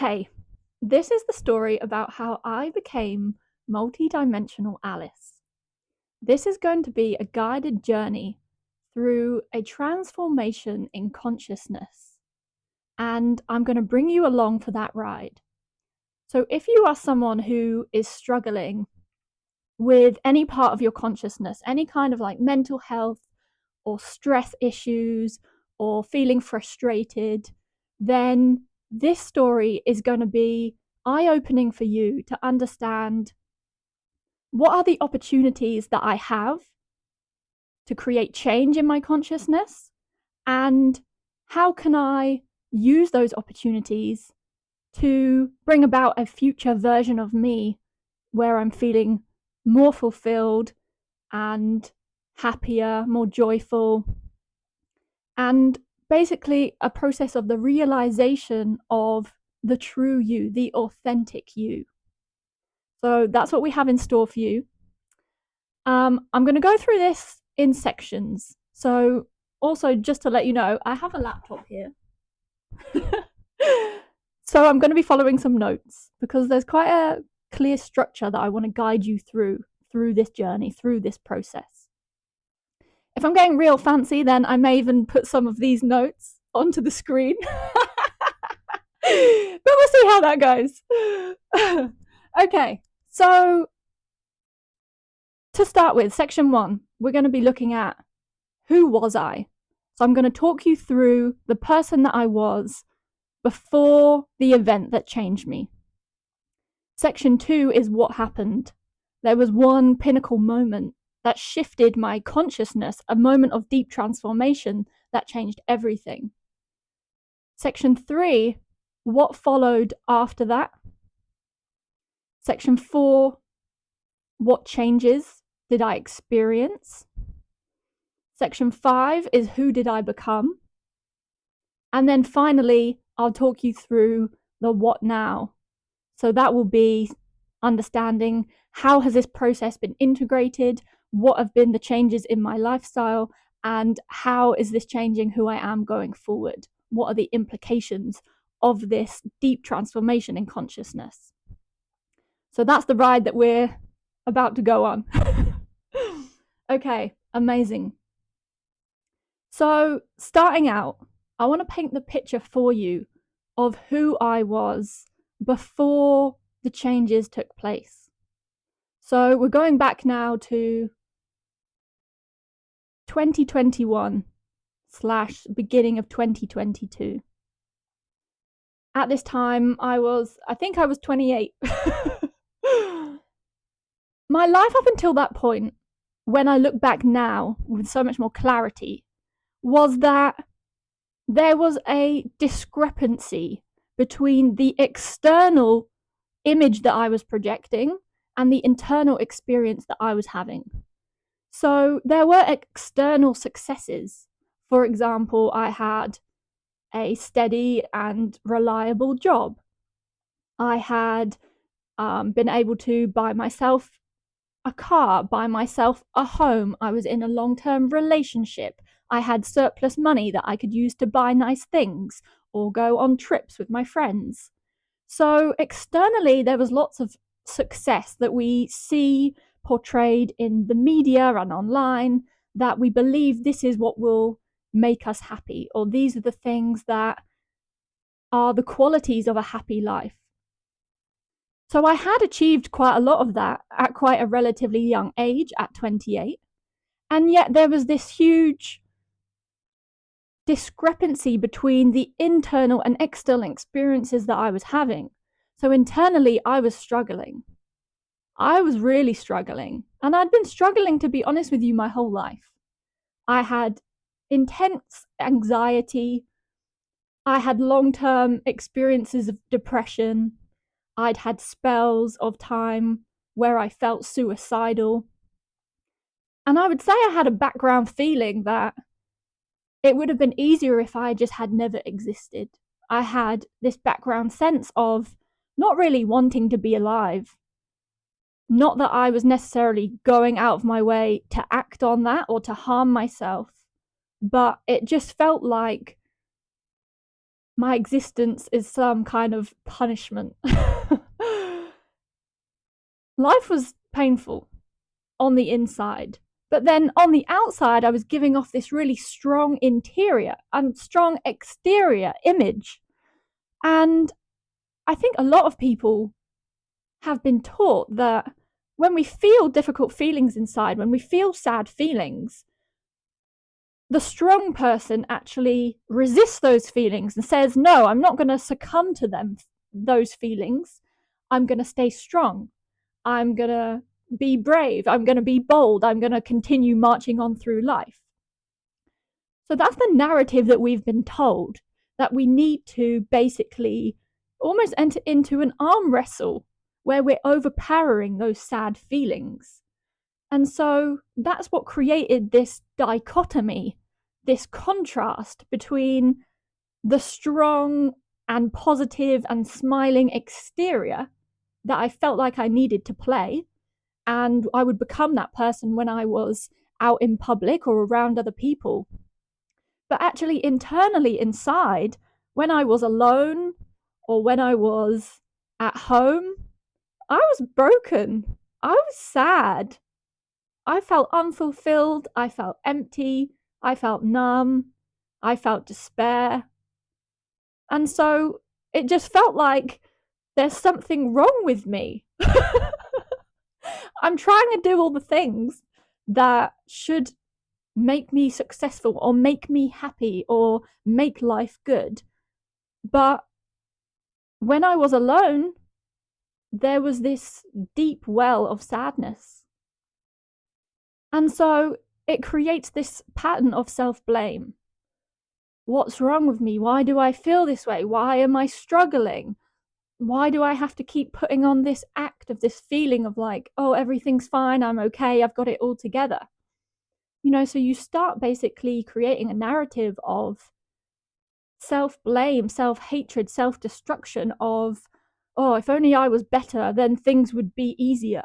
Hey, this is the story about how I became multidimensional Alice. This is going to be a guided journey through a transformation in consciousness, and I'm going to bring you along for that ride. So, if you are someone who is struggling with any part of your consciousness, any kind of like mental health or stress issues or feeling frustrated, then this story is going to be eye opening for you to understand what are the opportunities that I have to create change in my consciousness, and how can I use those opportunities to bring about a future version of me where I'm feeling more fulfilled and happier, more joyful, and basically a process of the realization of the true you, the authentic you. So that's what we have in store for you. I'm going to go through this in sections. So, also, just to let you know, I have a laptop here. So, I'm going to be following some notes because there's quite a clear structure that I want to guide you through this journey, through this process. If I'm getting real fancy, then I may even put some of these notes onto the screen. But we'll see how that goes. Okay, so to start with, section 1, we're going to be looking at who was I? So I'm going to talk you through the person that I was before the event that changed me. Section 2 is what happened. There was one pinnacle moment that shifted my consciousness, a moment of deep transformation that changed everything. Section 3, what followed after that. Section 4, what changes did I experience? Section 5 is who did I become? And then finally, I'll talk you through the what now. So that will be understanding how has this process been integrated, what have been the changes in my lifestyle, and how is this changing who I am going forward? What are the implications of this deep transformation in consciousness? So that's the ride that we're about to go on. Okay, amazing. So, starting out, I want to paint the picture for you of who I was before the changes took place. So, we're going back now to 2021 slash beginning of 2022. At this time, I think I was 28. My life up until that point, when I look back now with so much more clarity, was that there was a discrepancy between the external image that I was projecting and the internal experience that I was having. So there were external successes. For example, I had a steady and reliable job. I had been able to buy myself a car, buy myself a home. I was in a long term relationship. I had surplus money that I could use to buy nice things or go on trips with my friends. So, externally, there was lots of success that we see portrayed in the media and online, that we believe this is what will make us happy, or these are the things that are the qualities of a happy life. So I had achieved quite a lot of that at quite a relatively young age, at 28. And yet there was this huge discrepancy between the internal and external experiences that I was having. So internally, I was struggling. I was really struggling. And I'd been struggling, to be honest with you, my whole life. I had intense anxiety. I had long term experiences of depression. I'd had spells of time where I felt suicidal. And I would say I had a background feeling that it would have been easier if I just had never existed. I had this background sense of not really wanting to be alive. Not that I was necessarily going out of my way to act on that or to harm myself, but it just felt like my existence is some kind of punishment. Life was painful on the inside. But then on the outside, I was giving off this really strong interior and strong exterior image. And I think a lot of people have been taught that when we feel difficult feelings inside, when we feel sad feelings, the strong person actually resists those feelings and says, no, I'm not going to succumb to those feelings. I'm going to stay strong. I'm going to be brave. I'm going to be bold. I'm going to continue marching on through life. So that's the narrative that we've been told, that we need to basically almost enter into an arm wrestle where we're overpowering those sad feelings. And so that's what created this dichotomy, this contrast between the strong and positive and smiling exterior that I felt like I needed to play. And I would become that person when I was out in public or around other people. But actually, internally inside, when I was alone or when I was at home, I was broken. I was sad. I felt unfulfilled. I felt empty. I felt numb. I felt despair. And so it just felt like there's something wrong with me. I'm trying to do all the things that should make me successful or make me happy or make life good. But when I was alone, there was this deep well of sadness. And so it creates this pattern of self-blame. What's wrong with me? Why do I feel this way? Why am I struggling? Why do I have to keep putting on this act of this feeling of like, oh, everything's fine, I'm okay, I've got it all together? So you start basically creating a narrative of self-blame, self-hatred, self-destruction of, oh, if only I was better, then things would be easier.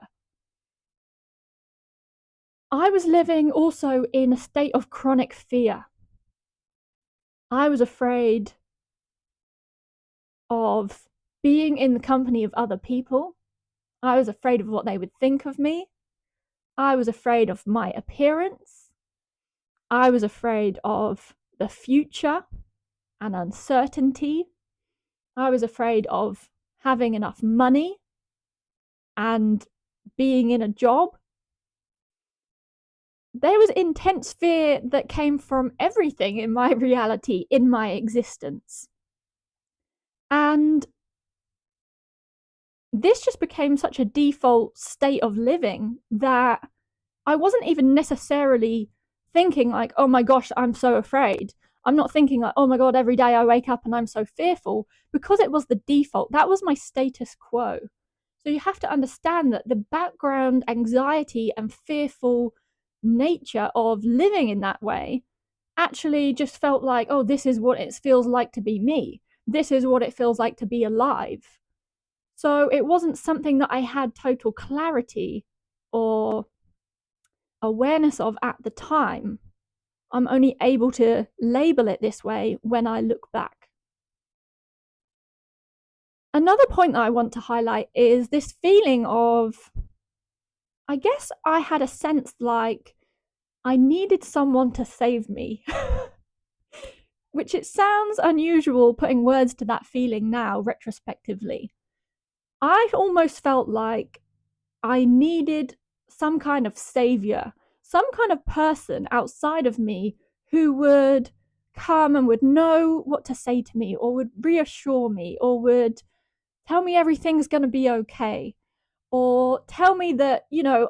I was living also in a state of chronic fear. I was afraid of being in the company of other people. I was afraid of what they would think of me. I was afraid of my appearance. I was afraid of the future and uncertainty. I was afraid of having enough money and being in a job. There was intense fear that came from everything in my reality, in my existence. And this just became such a default state of living that I wasn't even necessarily thinking like, oh my gosh, I'm so afraid. I'm not thinking like, oh my God, every day I wake up and I'm so fearful, because it was the default. That was my status quo. So you have to understand that the background anxiety and fearful nature of living in that way actually just felt like, oh, this is what it feels like to be me. This is what it feels like to be alive. So it wasn't something that I had total clarity or awareness of at the time. I'm only able to label it this way when I look back. Another point that I want to highlight is this feeling of, I guess I had a sense like I needed someone to save me. Which it sounds unusual putting words to that feeling now, retrospectively. I almost felt like I needed some kind of savior, some kind of person outside of me who would come and would know what to say to me, or would reassure me, or would tell me everything's going to be okay, or tell me that,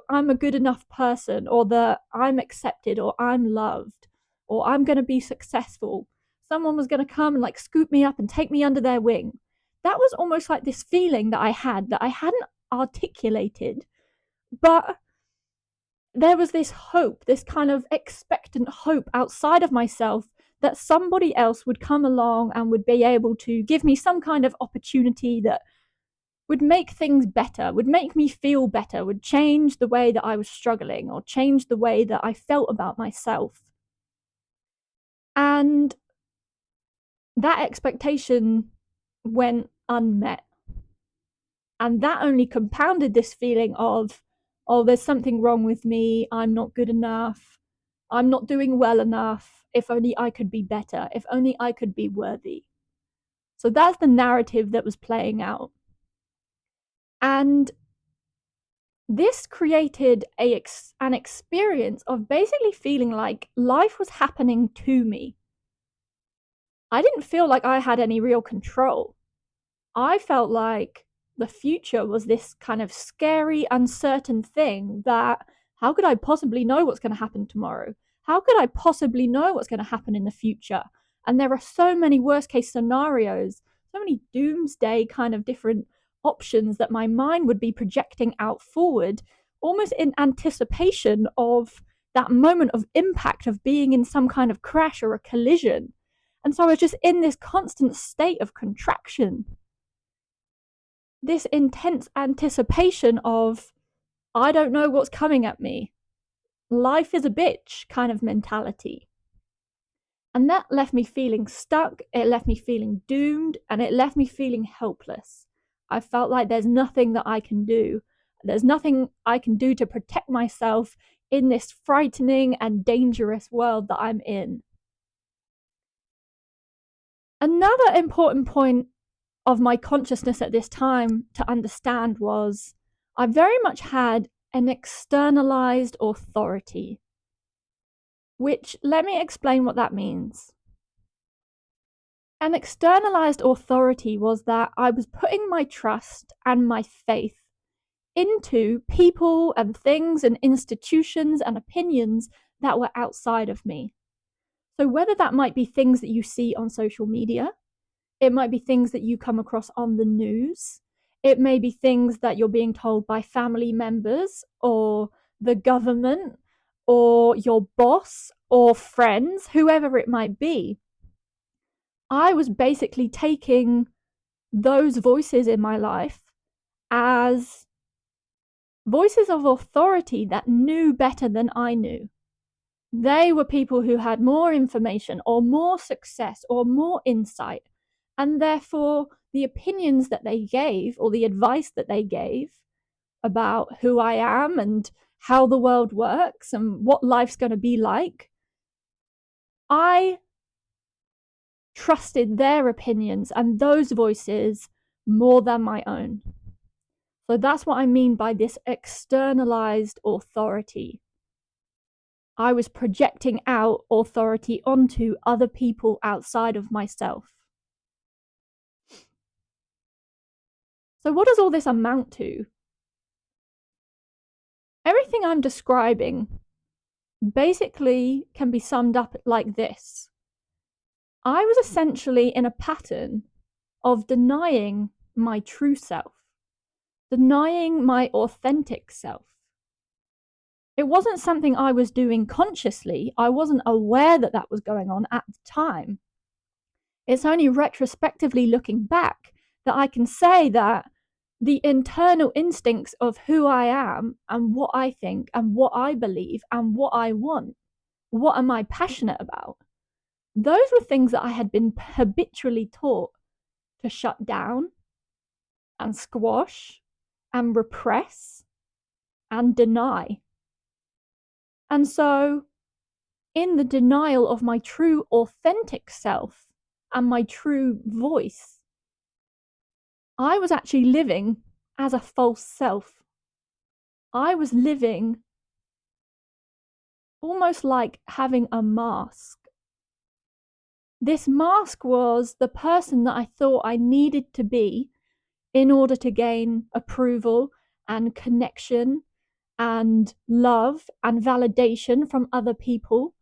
I'm a good enough person, or that I'm accepted, or I'm loved, or I'm going to be successful. Someone was going to come and like scoop me up and take me under their wing. That was almost like this feeling that I had that I hadn't articulated, but there was this hope, this kind of expectant hope outside of myself that somebody else would come along and would be able to give me some kind of opportunity that would make things better, would make me feel better, would change the way that I was struggling or change the way that I felt about myself. And that expectation went unmet. And that only compounded this feeling of, oh, there's something wrong with me. I'm not good enough. I'm not doing well enough. If only I could be better. If only I could be worthy. So that's the narrative that was playing out. And this created an experience of basically feeling like life was happening to me. I didn't feel like I had any real control. I felt like the future was this kind of scary, uncertain thing that how could I possibly know what's going to happen tomorrow? How could I possibly know what's going to happen in the future? And there are so many worst case scenarios, so many doomsday kind of different options that my mind would be projecting out forward, almost in anticipation of that moment of impact of being in some kind of crash or a collision. And so I was just in this constant state of contraction, this intense anticipation of, I don't know what's coming at me. Life is a bitch kind of mentality. And that left me feeling stuck, it left me feeling doomed, and it left me feeling helpless. I felt like there's nothing that I can do. There's nothing I can do to protect myself in this frightening and dangerous world that I'm in. Another important point of my consciousness at this time to understand was I very much had an externalized authority, which let me explain what that means. An externalized authority was that I was putting my trust and my faith into people and things and institutions and opinions that were outside of me. So, whether that might be things that you see on social media, it might be things that you come across on the news. It may be things that you're being told by family members or the government or your boss or friends, whoever it might be. I was basically taking those voices in my life as voices of authority that knew better than I knew. They were people who had more information or more success or more insight. And therefore, the opinions that they gave or the advice that they gave about who I am and how the world works and what life's going to be like, I trusted their opinions and those voices more than my own. So that's what I mean by this externalized authority. I was projecting out authority onto other people outside of myself. So, what does all this amount to? Everything I'm describing basically can be summed up like this. I was essentially in a pattern of denying my true self, denying my authentic self. It wasn't something I was doing consciously. I wasn't aware that that was going on at the time. It's only retrospectively looking back that I can say that the internal instincts of who I am and what I think and what I believe and what I want, what am I passionate about, those were things that I had been habitually taught to shut down and squash and repress and deny. And so, in the denial of my true authentic self and my true voice, I was actually living as a false self. I was living almost like having a mask. This mask was the person that I thought I needed to be in order to gain approval and connection and love and validation from other people.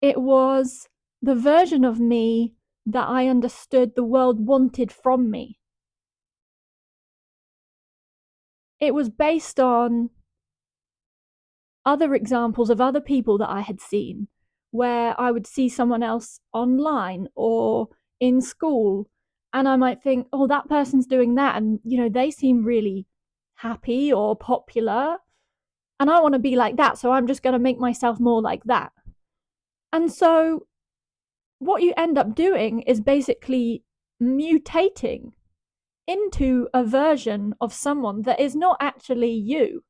It was the version of me that I understood the world wanted from me. It was based on other examples of other people that I had seen, where I would see someone else online or in school, and I might think, oh, that person's doing that, and they seem really happy or popular, and I want to be like that, so I'm just going to make myself more like that. And so what you end up doing is basically mutating into a version of someone that is not actually you.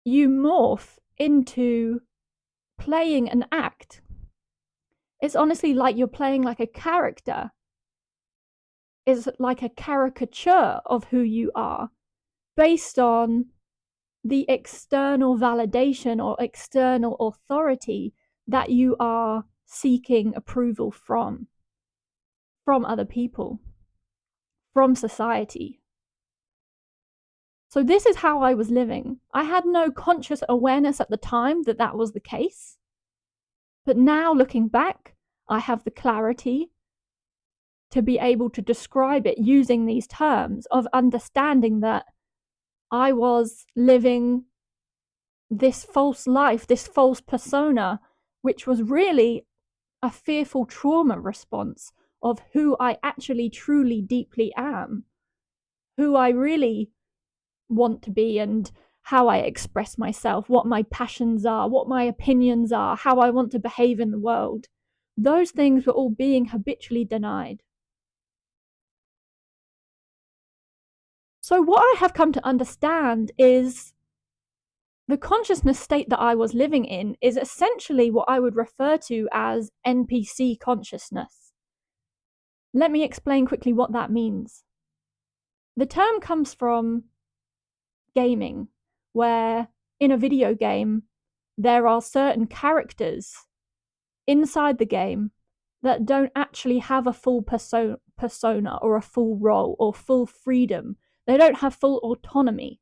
You morph into playing an act. It's honestly like you're playing like a character. It's like a caricature of who you are based on the external validation or external authority that you are seeking approval from other people, from society. So this is how I was living. I had no conscious awareness at the time that that was the case. But now looking back, I have the clarity to be able to describe it using these terms of understanding that I was living this false life, this false persona, which was really a fearful trauma response of who I actually truly deeply am, who I really want to be, and how I express myself, what my passions are, what my opinions are, how I want to behave in the world. Those things were all being habitually denied. So, what I have come to understand is the consciousness state that I was living in is essentially what I would refer to as NPC consciousness. Let me explain quickly what that means. The term comes from gaming, where in a video game, there are certain characters inside the game that don't actually have a full persona or a full role or full freedom. They don't have full autonomy.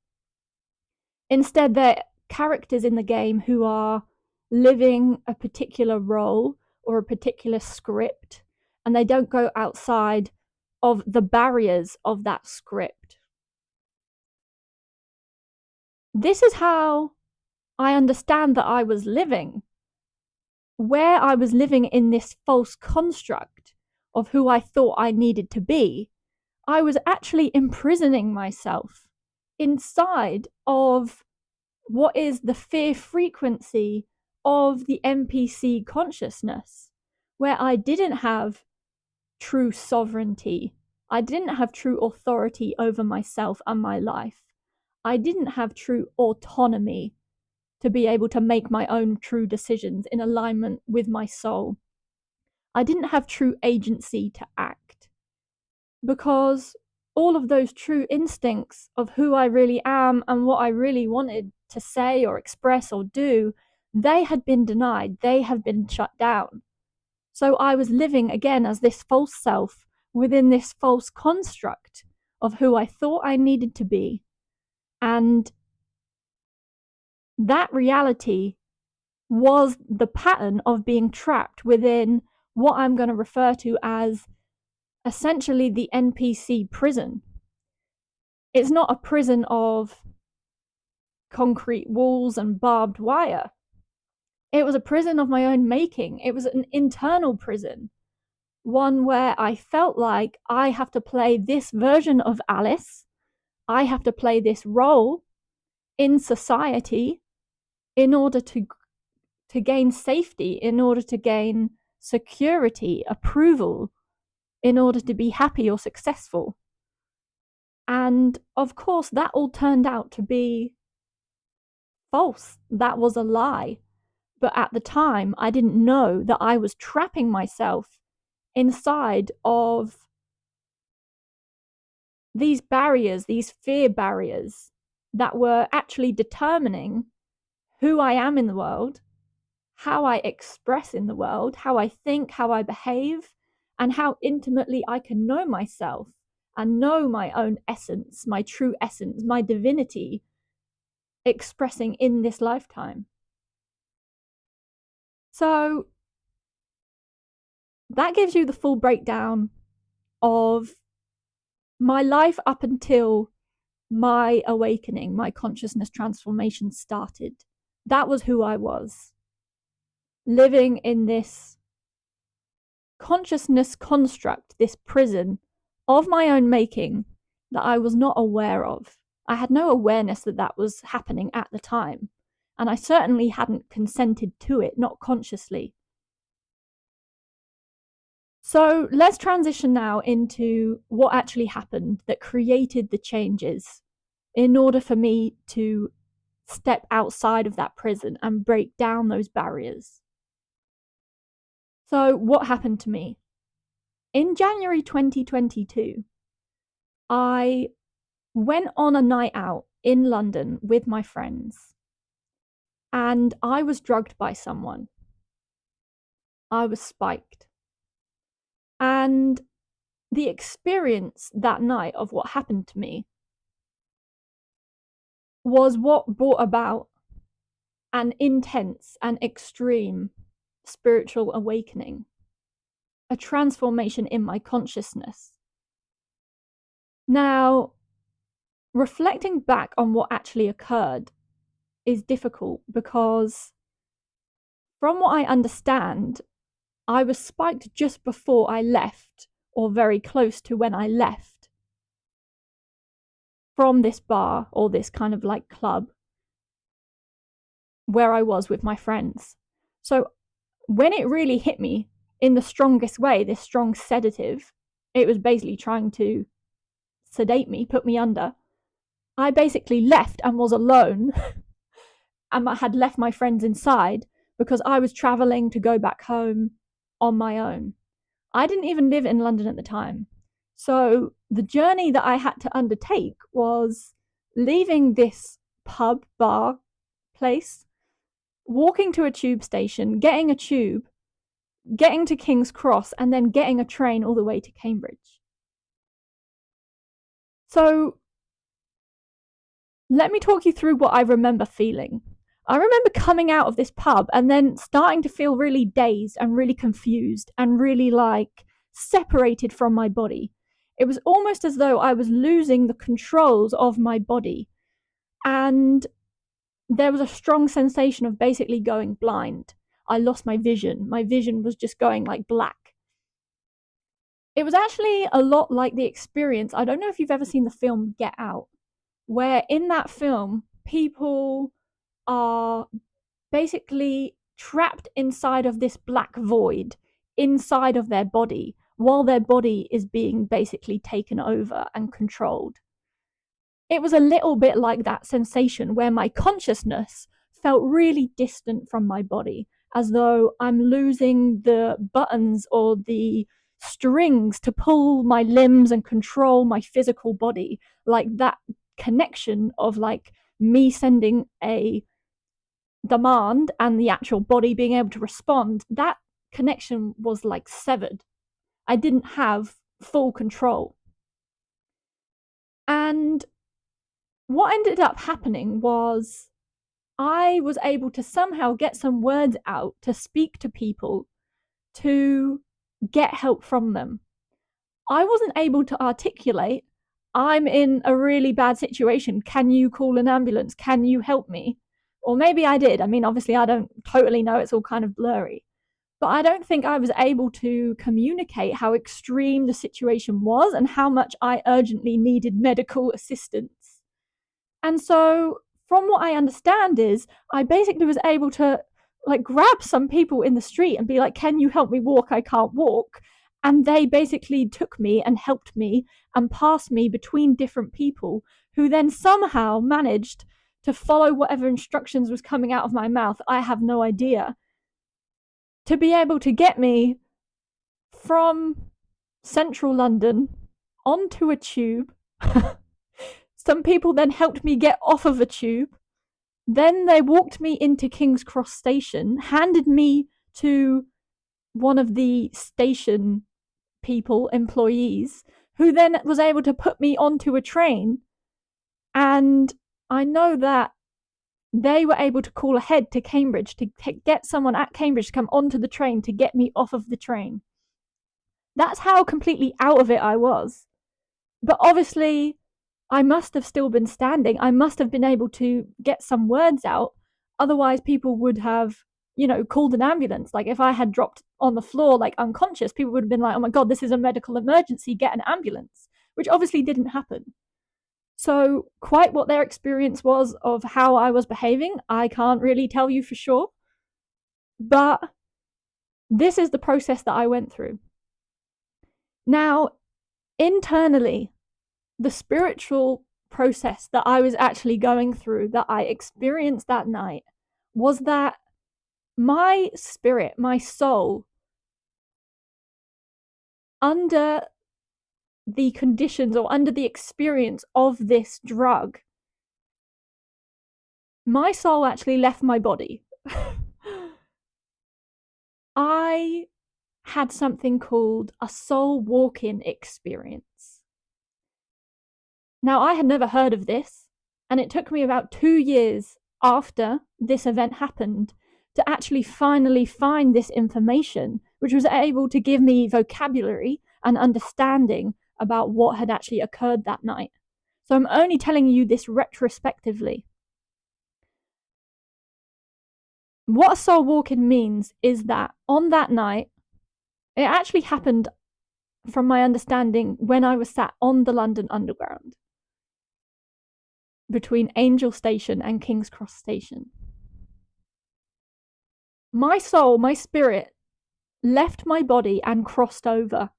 Instead, they're characters in the game who are living a particular role or a particular script, and they don't go outside of the barriers of that script. This is how I understand that I was living, where I was living in this false construct of who I thought I needed to be. I was actually imprisoning myself inside of what is the fear frequency of the NPC consciousness, where I didn't have true sovereignty. I didn't have true authority over myself and my life. I didn't have true autonomy to be able to make my own true decisions in alignment with my soul. I didn't have true agency to act because all of those true instincts of who I really am and what I really wanted to say or express or do, they had been denied, they had been shut down. So I was living again as this false self within this false construct of who I thought I needed to be. And that reality was the pattern of being trapped within what I'm going to refer to as essentially the NPC prison. It's not a prison of concrete walls and barbed wire. It was a prison of my own making. It was an internal prison, one where I felt like I have to play this version of Alice. I have to play this role in society in order to gain safety, in order to gain security, approval, in order to be happy or successful. And of course, that all turned out to be false. That was a lie. But at the time, I didn't know that I was trapping myself inside of these barriers, these fear barriers that were actually determining who I am in the world, how I express in the world, how I think, how I behave, and how intimately I can know myself and know my own essence, my true essence, my divinity expressing in this lifetime. So that gives you the full breakdown of my life up until my awakening, my consciousness transformation started. That was who I was, living in this consciousness construct, this prison of my own making that I was not aware of. I had no awareness that that was happening at the time, and I certainly hadn't consented to it, not consciously. So let's transition now into what actually happened that created the changes in order for me to step outside of that prison and break down those barriers. So, what happened to me? In January 2022, I went on a night out in London with my friends and I was drugged by someone. I was spiked. And the experience that night of what happened to me was what brought about an intense and extreme spiritual awakening, a transformation in my consciousness. Now, reflecting back on what actually occurred is difficult because, from what I understand, I was spiked just before I left, or very close to when I left from this bar or this kind of like club where I was with my friends. So when it really hit me in the strongest way, this strong sedative, it was basically trying to sedate me, put me under. I basically left and was alone and I had left my friends inside because I was traveling to go back home on my own. I didn't even live in London at the time. So the journey that I had to undertake was leaving this pub, bar, place, walking to a tube station, getting a tube, getting to King's Cross, and then getting a train all the way to Cambridge. So let me talk you through what I remember feeling. I remember coming out of this pub and then starting to feel really dazed and really confused and really like separated from my body. It was almost as though I was losing the controls of my body. And there was a strong sensation of basically going blind. I lost my vision. My vision was just going like black. It was actually a lot like the experience. I don't know if you've ever seen the film Get Out, where in that film, people are basically trapped inside of this black void inside of their body while their body is being basically taken over and controlled. It was a little bit like that sensation where my consciousness felt really distant from my body, as though I'm losing the buttons or the strings to pull my limbs and control my physical body. Like that connection of like me sending a demand and the actual body being able to respond, that connection was like severed. I didn't have full control. And what ended up happening was I was able to somehow get some words out to speak to people to get help from them. I wasn't able to articulate, I'm in a really bad situation. Can you call an ambulance? Can you help me? Or maybe I did. I mean, obviously, I don't totally know. It's all kind of blurry. But I don't think I was able to communicate how extreme the situation was and how much I urgently needed medical assistance. And so, from what I understand, is I basically was able to like grab some people in the street and be like, "Can you help me walk? I can't walk." And they basically took me and helped me and passed me between different people who then somehow managed to follow whatever instructions was coming out of my mouth. I have no idea. To be able to get me from central London onto a tube. Some people then helped me get off of a tube. Then they walked me into King's Cross station, handed me to one of the station people, employees, who then was able to put me onto a train. And I know that they were able to call ahead to Cambridge to get someone at Cambridge to come onto the train to get me off of the train. That's how completely out of it I was. But obviously, I must have still been standing. I must have been able to get some words out. Otherwise, people would have, called an ambulance. Like if I had dropped on the floor, like unconscious, people would have been like, oh my God, this is a medical emergency, get an ambulance, which obviously didn't happen. So, quite what their experience was of how I was behaving, I can't really tell you for sure. But this is the process that I went through. Now, internally, the spiritual process that I was actually going through, that I experienced that night, was that my spirit, my soul, under the conditions or under the experience of this drug, my soul actually left my body. I had something called a soul walk-in experience. Now, I had never heard of this, and it took me about 2 years after this event happened to actually finally find this information, which was able to give me vocabulary and understanding about what had actually occurred that night. So I'm only telling you this retrospectively. What a soul walk-in means is that on that night, it actually happened, from my understanding, when I was sat on the London Underground between Angel Station and King's Cross Station. My soul, my spirit, left my body and crossed over.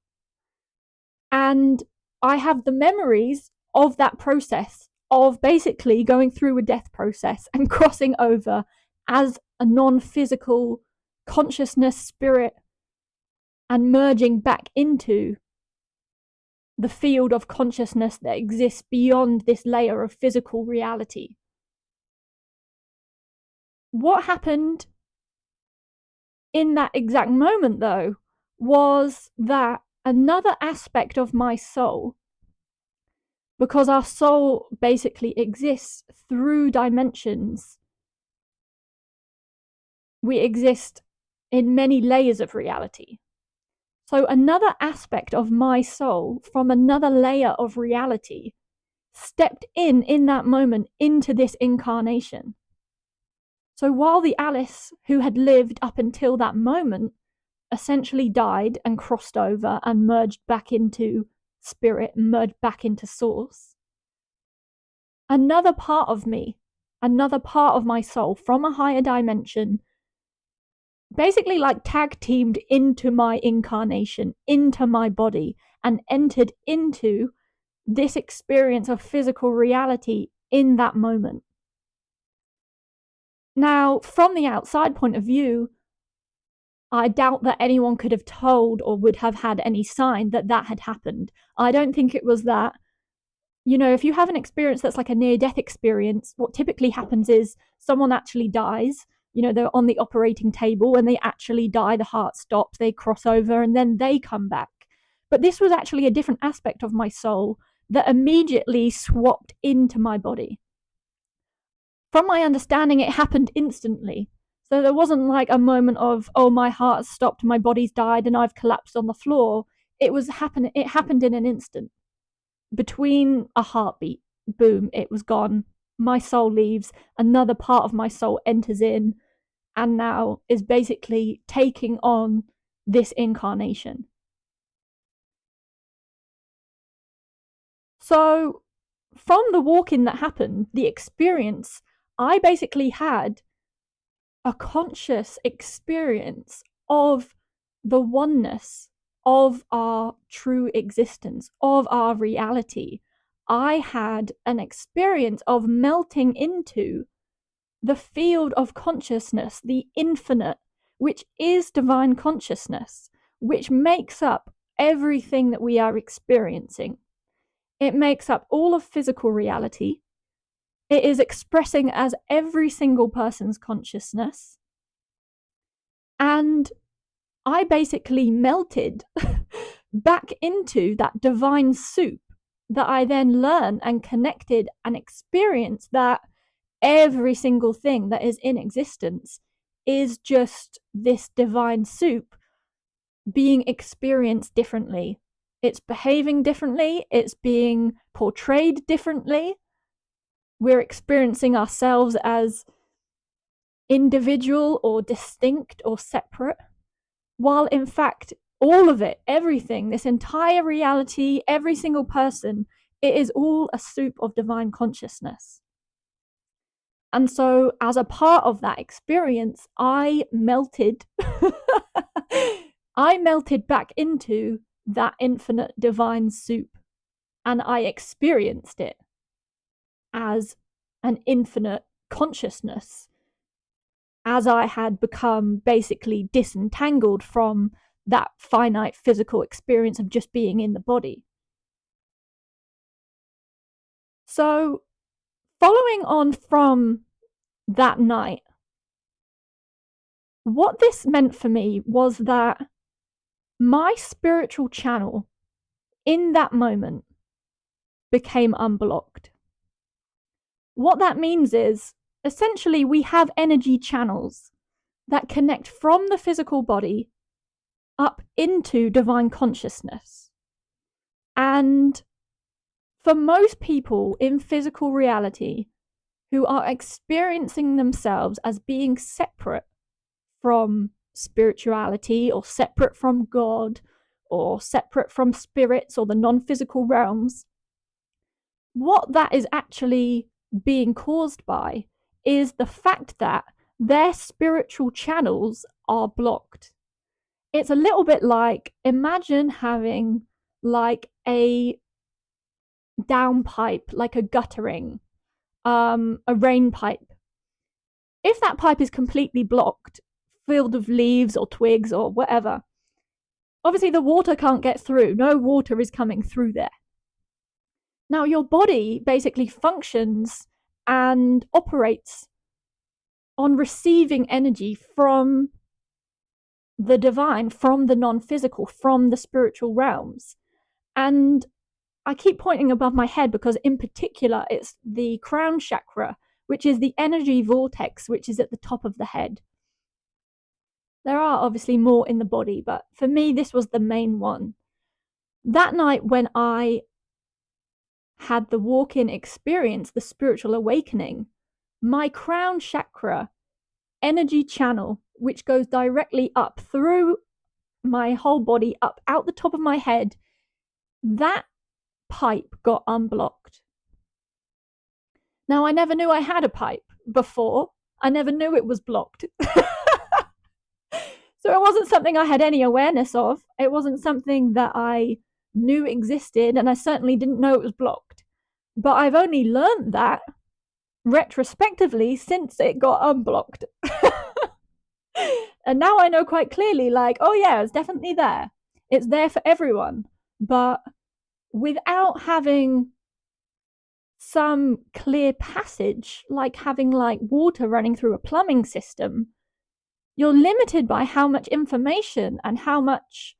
And I have the memories of that process, of basically going through a death process and crossing over as a non-physical consciousness spirit and merging back into the field of consciousness that exists beyond this layer of physical reality. What happened in that exact moment, though, was that another aspect of my soul, because our soul basically exists through dimensions, we exist in many layers of reality. So another aspect of my soul from another layer of reality stepped in that moment into this incarnation. So while the Alice who had lived up until that moment essentially died and crossed over and merged back into spirit, merged back into source, another part of me, another part of my soul from a higher dimension, basically like tag teamed into my incarnation, into my body, and entered into this experience of physical reality in that moment. Now, from the outside point of view, I doubt that anyone could have told or would have had any sign that that had happened. I don't think it was that, if you have an experience that's like a near-death experience, what typically happens is someone actually dies. They're on the operating table and they actually die, the heart stops, they cross over, and then they come back. But this was actually a different aspect of my soul that immediately swapped into my body. From my understanding, it happened instantly. So there wasn't like a moment of, oh, my heart stopped, my body's died, and I've collapsed on the floor. It happened in an instant. Between a heartbeat, boom, it was gone. My soul leaves, another part of my soul enters in, and now is basically taking on this incarnation. So from the walk-in that happened, the experience, I basically had a conscious experience of the oneness of our true existence, of our reality. I had an experience of melting into the field of consciousness, the infinite, which is divine consciousness, which makes up everything that we are experiencing. It makes up all of physical reality. It is expressing as every single person's consciousness. And I basically melted back into that divine soup that I then learned and connected and experienced that every single thing that is in existence is just this divine soup being experienced differently. It's behaving differently. It's being portrayed differently. We're experiencing ourselves as individual or distinct or separate, while in fact, all of it, everything, this entire reality, every single person, it is all a soup of divine consciousness. And so, as a part of that experience, I melted back into that infinite divine soup, and I experienced it as an infinite consciousness, as I had become basically disentangled from that finite physical experience of just being in the body. So, following on from that night, what this meant for me was that my spiritual channel in that moment became unblocked. What that means is, essentially, we have energy channels that connect from the physical body up into divine consciousness. And for most people in physical reality who are experiencing themselves as being separate from spirituality, or separate from God, or separate from spirits or the non-physical realms, what that is actually being caused by is the fact that their spiritual channels are blocked. It's a little bit like, imagine having like a downpipe, like a guttering, a rain pipe. If that pipe is completely blocked, filled with leaves or twigs or whatever, obviously the water can't get through. No water is coming through there. Now, your body basically functions and operates on receiving energy from the divine, from the non-physical, from the spiritual realms. And I keep pointing above my head because in particular it's the crown chakra, which is the energy vortex, which is at the top of the head. There are obviously more in the body, but for me this was the main one. That night when I had the walk-in experience, the spiritual awakening, my crown chakra energy channel, which goes directly up through my whole body, up out the top of my head, that pipe got unblocked. Now, I never knew I had a pipe before. I never knew it was blocked. So it wasn't something I had any awareness of. It wasn't something that I knew existed, and I certainly didn't know it was blocked. But I've only learned that retrospectively since it got unblocked. And now I know quite clearly, like, oh yeah, it's definitely there. It's there for everyone. But without having some clear passage, like having like water running through a plumbing system, you're limited by how much information and how much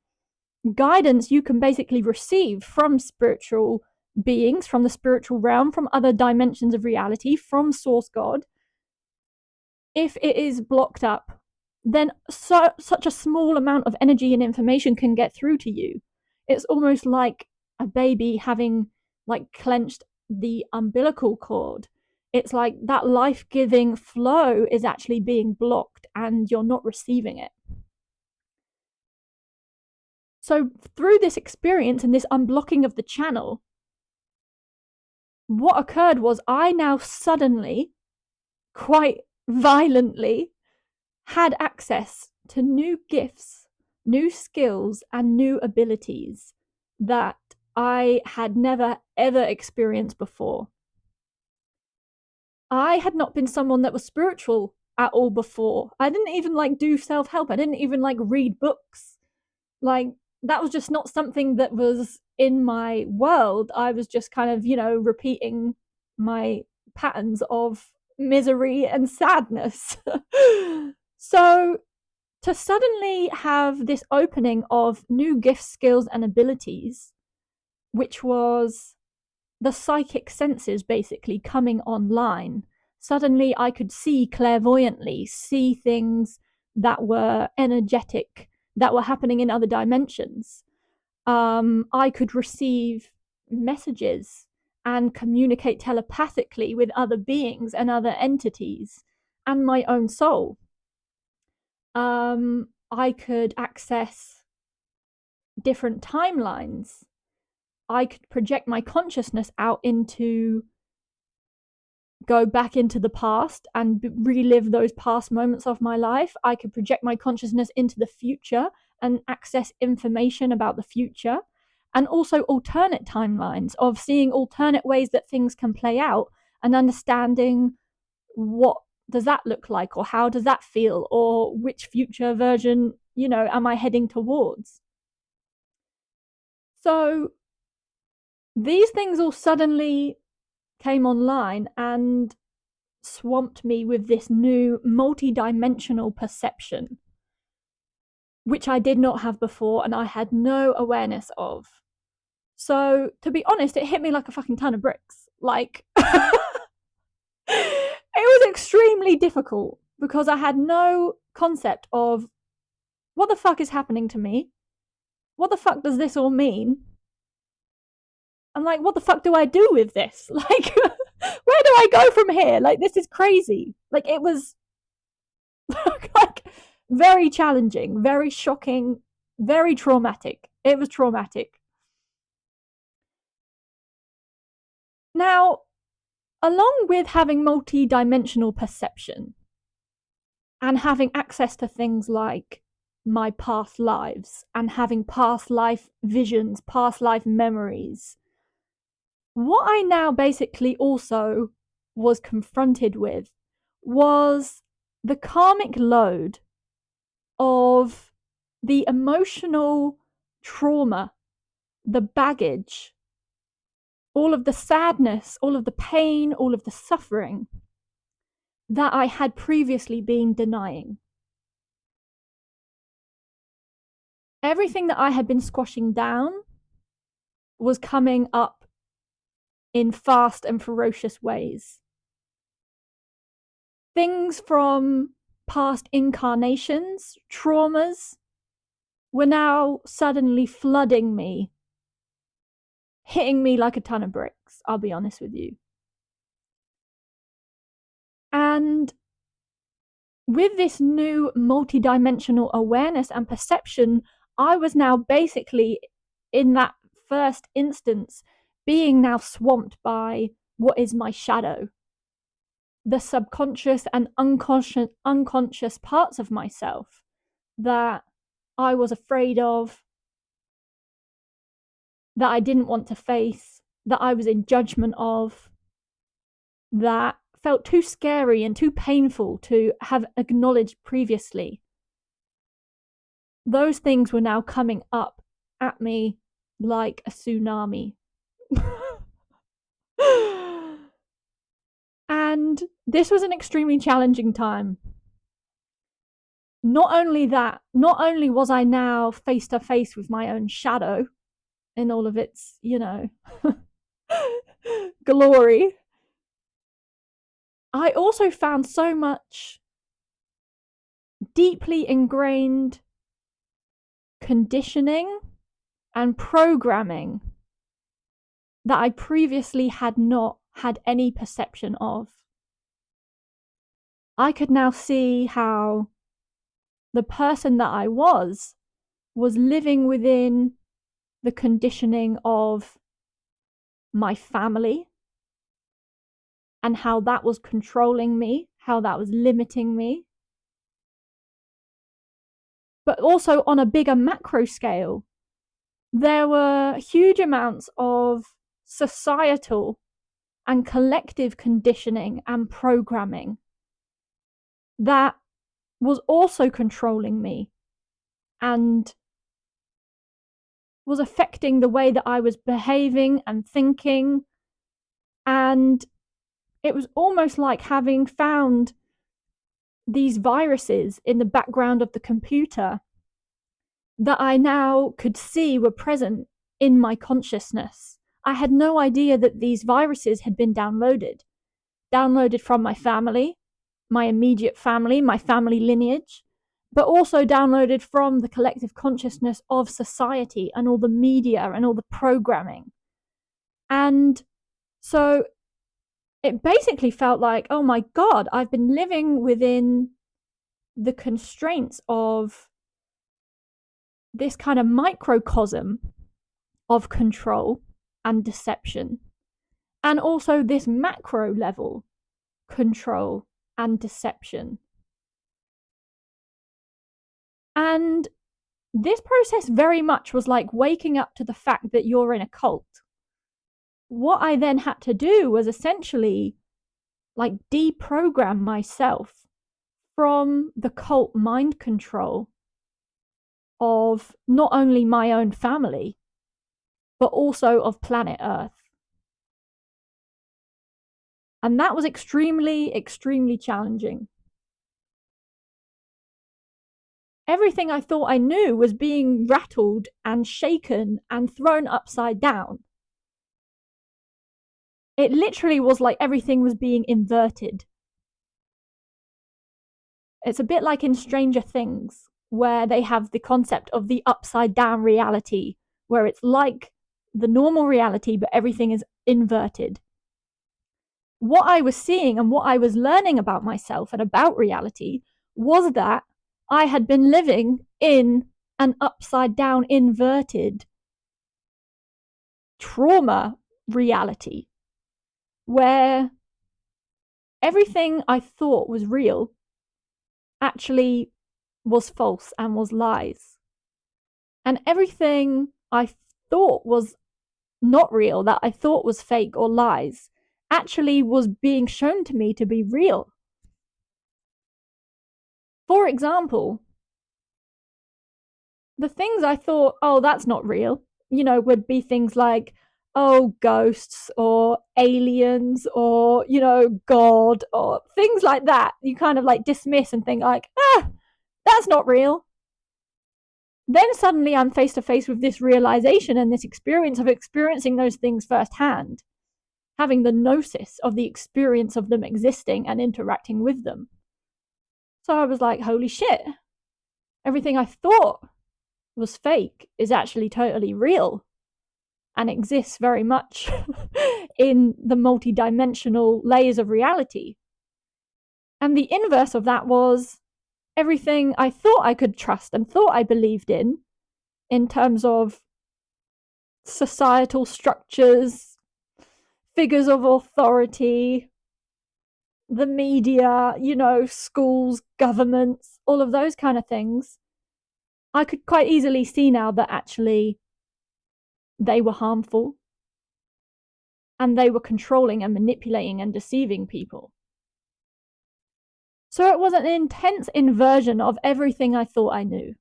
guidance you can basically receive from spiritual beings, from the spiritual realm, from other dimensions of reality, from source God. If it is blocked up, then such a small amount of energy and information can get through to you. It's almost like a baby having like clenched the umbilical cord. It's like that life-giving flow is actually being blocked and you're not receiving it. So through this experience and this unblocking of the channel, what occurred was I now suddenly, quite violently, had access to new gifts, new skills, and new abilities that I had never ever experienced before. I had not been someone that was spiritual at all before. I didn't even like do self-help. I didn't even like read books. Like, that was just not something that was in my world. I was just kind of, repeating my patterns of misery and sadness. So to suddenly have this opening of new gifts, skills, and abilities, which was the psychic senses basically coming online, suddenly I could see clairvoyantly, see things that were energetic, that were happening in other dimensions. I could receive messages and communicate telepathically with other beings and other entities and my own soul. I could access different timelines. I could project my consciousness out into, go back into the past and relive those past moments of my life. I could project my consciousness into the future and access information about the future, and also alternate timelines of seeing alternate ways that things can play out and understanding what does that look like, or how does that feel, or which future version, am I heading towards. So these things all suddenly came online and swamped me with this new multi-dimensional perception, which I did not have before and I had no awareness of. So, to be honest, it hit me like a fucking ton of bricks. Like, it was extremely difficult because I had no concept of what the fuck is happening to me? What the fuck does this all mean? And like, what the fuck do I do with this? Like, where do I go from here? Like, this is crazy. Like, it was like very challenging, very shocking, very traumatic. It was traumatic. Now, along with having multi-dimensional perception and having access to things like my past lives and having past life visions, past life memories, what I now basically also was confronted with was the karmic load of the emotional trauma, the baggage, all of the sadness, all of the pain, all of the suffering that I had previously been denying. Everything that I had been squashing down was coming up in fast and ferocious ways. Things from past incarnations, traumas, were now suddenly flooding me, hitting me like a ton of bricks, I'll be honest with you. And with this new multidimensional awareness and perception, I was now basically, in that first instance, being now swamped by what is my shadow, the subconscious and unconscious parts of myself that I was afraid of, that I didn't want to face, that I was in judgment of, that felt too scary and too painful to have acknowledged previously. Those things were now coming up at me like a tsunami. And this was an extremely challenging time. Not only was I now face to face with my own shadow in all of its, glory, I also found so much deeply ingrained conditioning and programming that I previously had not had any perception of. I could now see how the person that I was living within the conditioning of my family and how that was controlling me, how that was limiting me. But also on a bigger macro scale, there were huge amounts of societal and collective conditioning and programming that was also controlling me and was affecting the way that I was behaving and thinking. And it was almost like having found these viruses in the background of the computer that I now could see were present in my consciousness. I had no idea that these viruses had been downloaded from my family, my immediate family, my family lineage, but also downloaded from the collective consciousness of society and all the media and all the programming. And so it basically felt like, oh my God, I've been living within the constraints of this kind of microcosm of control and deception, and also this macro level control and deception. And this process very much was like waking up to the fact that you're in a cult. What I then had to do was essentially like deprogram myself from the cult mind control of not only my own family, but also of planet Earth. And that was extremely, extremely challenging. Everything I thought I knew was being rattled and shaken and thrown upside down. It literally was like everything was being inverted. It's a bit like in Stranger Things, where they have the concept of the upside down reality, where it's like the normal reality, but everything is inverted. What I was seeing and what I was learning about myself and about reality was that I had been living in an upside down, inverted trauma reality where everything I thought was real actually was false and was lies. And everything I thought was not real, that I thought was fake or lies, actually was being shown to me to be real. For example, the things I thought, oh, that's not real, would be things like, oh, ghosts or aliens or, God or things like that. You kind of like dismiss and think like, that's not real. Then suddenly I'm face to face with this realization and this experience of experiencing those things firsthand, having the gnosis of the experience of them existing and interacting with them. So I was like, holy shit, everything I thought was fake is actually totally real and exists very much in the multi-dimensional layers of reality. And the inverse of that was everything I thought I could trust and thought I believed in terms of societal structures, figures of authority, the media, schools, governments, all of those kind of things. I could quite easily see now that actually they were harmful and they were controlling and manipulating and deceiving people. So it was an intense inversion of everything I thought I knew.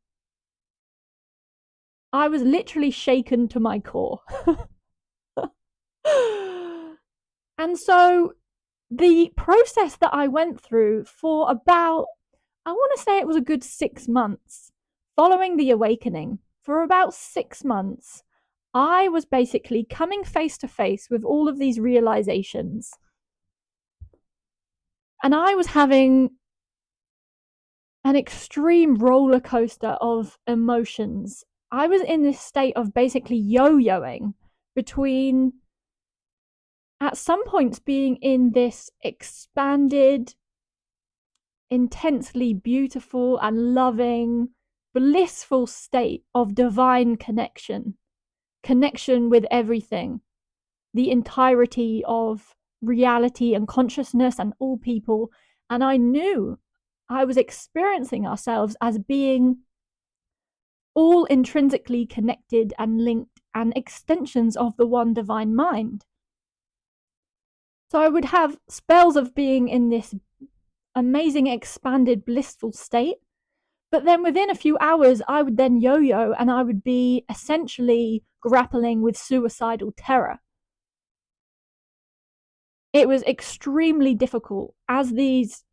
I was literally shaken to my core. And so the process that I went through for about, I want to say it was a good 6 months following the awakening, for about 6 months, I was basically coming face to face with all of these realizations. And I was having an extreme roller coaster of emotions. I was in this state of basically yo-yoing between, at some points, being in this expanded, intensely beautiful and loving, blissful state of divine connection with everything, the entirety of reality and consciousness and all people. And I knew I was experiencing ourselves as being all intrinsically connected and linked and extensions of the one divine mind. So I would have spells of being in this amazing, expanded, blissful state. But then within a few hours, I would then yo-yo and I would be essentially grappling with suicidal terror. It was extremely difficult as these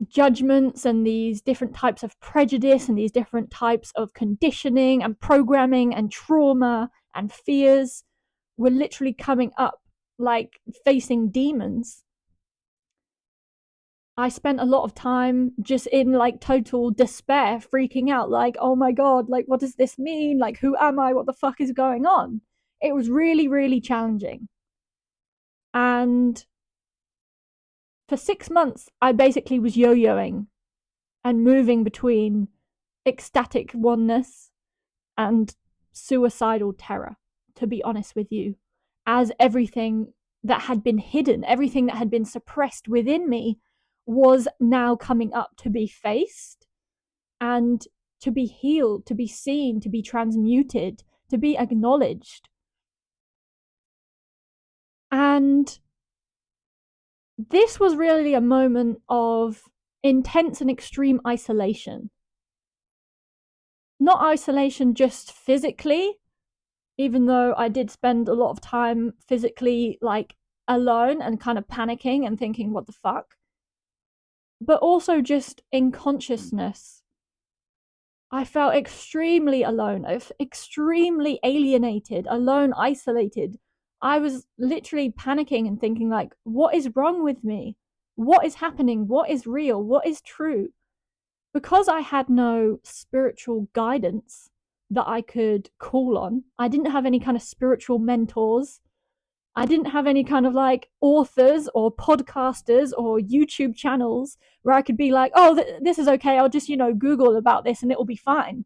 judgments and these different types of prejudice and these different types of conditioning and programming and trauma and fears were literally coming up like facing demons. I spent a lot of time just in like total despair, freaking out, like, oh my God, like, what does this mean? Like, who am I? What the fuck is going on? It was really, really challenging. And for 6 months, I basically was yo-yoing and moving between ecstatic oneness and suicidal terror, to be honest with you, as everything that had been hidden, everything that had been suppressed within me was now coming up to be faced and to be healed, to be seen, to be transmuted, to be acknowledged. And this was really a moment of intense and extreme isolation. Not isolation just physically, even though I did spend a lot of time physically like alone and kind of panicking and thinking, what the fuck? But also just in consciousness. I felt extremely alone, extremely alienated, alone, isolated. I was literally panicking and thinking, like, what is wrong with me? What is happening? What is real? What is true? Because I had no spiritual guidance that I could call on, I didn't have any kind of spiritual mentors. I didn't have any kind of like authors or podcasters or YouTube channels where I could be like, oh, this is okay. I'll just, Google about this and it will be fine.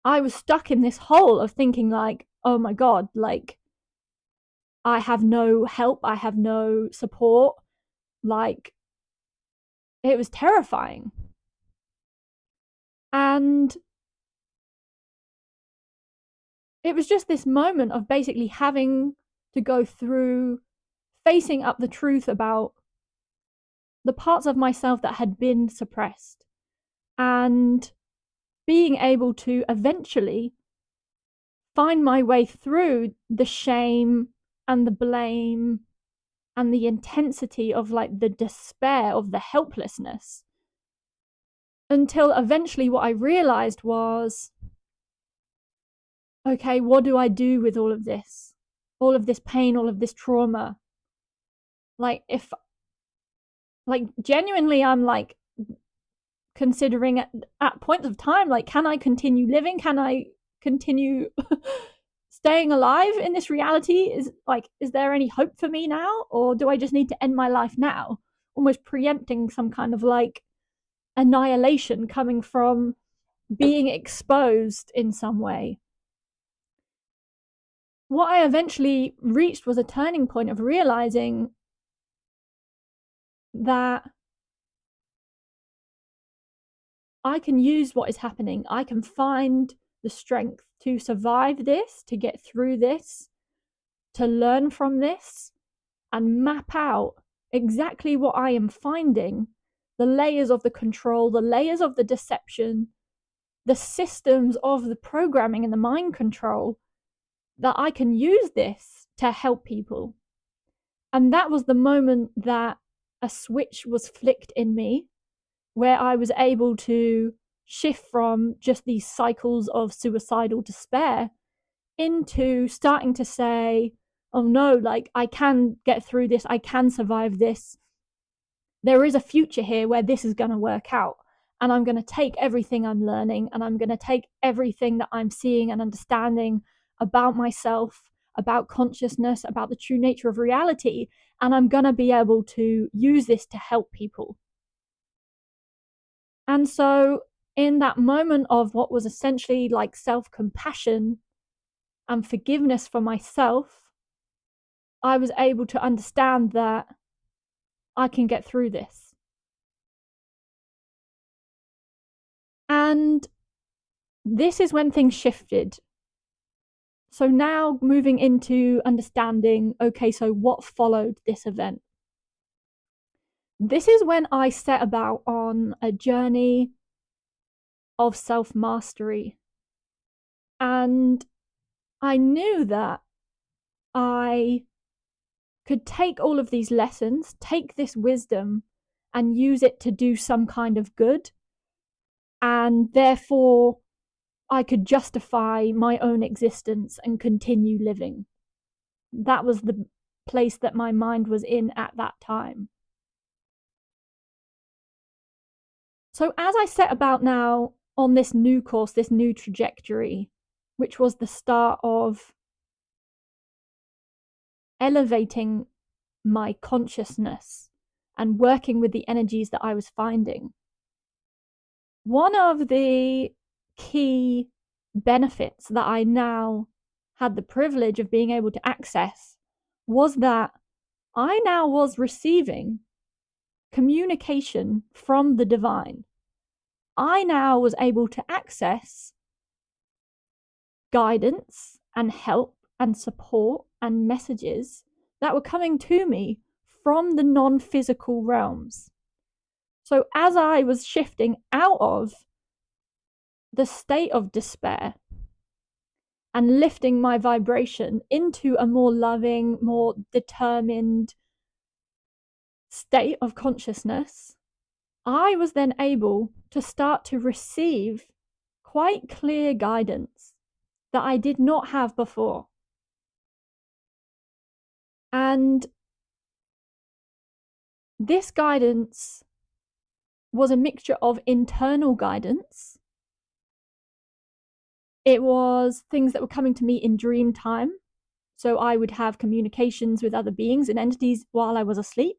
I was stuck in this hole of thinking like, oh my God, like I have no help. I have no support. Like it was terrifying. And it was just this moment of basically having to go through facing up the truth about the parts of myself that had been suppressed and being able to eventually find my way through the shame and the blame and the intensity of like the despair of the helplessness, until eventually what I realized was, okay, what do I do with all of this pain, all of this trauma? Like if like genuinely I'm like considering at points of time, like, can I continue living? Can I continue staying alive in this reality? Is there any hope for me now? Or do I just need to end my life now? Almost preempting some kind of like annihilation coming from being exposed in some way. What I eventually reached was a turning point of realizing that I can use what is happening. I can find the strength to survive this, to get through this, to learn from this, and map out exactly what I am finding, the layers of the control, the layers of the deception, the systems of the programming and the mind control, that I can use this to help people. And that was the moment that a switch was flicked in me, where I was able to shift from just these cycles of suicidal despair into starting to say, oh no, like I can get through this, I can survive this. There is a future here where this is going to work out. And I'm going to take everything I'm learning and I'm going to take everything that I'm seeing and understanding about myself, about consciousness, about the true nature of reality. And I'm going to be able to use this to help people. And so, in that moment of what was essentially like self-compassion and forgiveness for myself, I was able to understand that I can get through this. And this is when things shifted. So now moving into understanding, okay, so what followed this event? This is when I set about on a journey of self-mastery. And I knew that I could take all of these lessons, take this wisdom, and use it to do some kind of good. And therefore, I could justify my own existence and continue living. That was the place that my mind was in at that time. So as I set about now on this new course, this new trajectory, which was the start of elevating my consciousness and working with the energies that I was finding, one of the key benefits that I now had the privilege of being able to access was that I now was receiving communication from the divine. I now was able to access guidance and help and support and messages that were coming to me from the non-physical realms. So as I was shifting out of the state of despair and lifting my vibration into a more loving, more determined state of consciousness, I was then able to start to receive quite clear guidance that I did not have before. And this guidance was a mixture of internal guidance. It was things that were coming to me in dream time. So I would have communications with other beings and entities while I was asleep.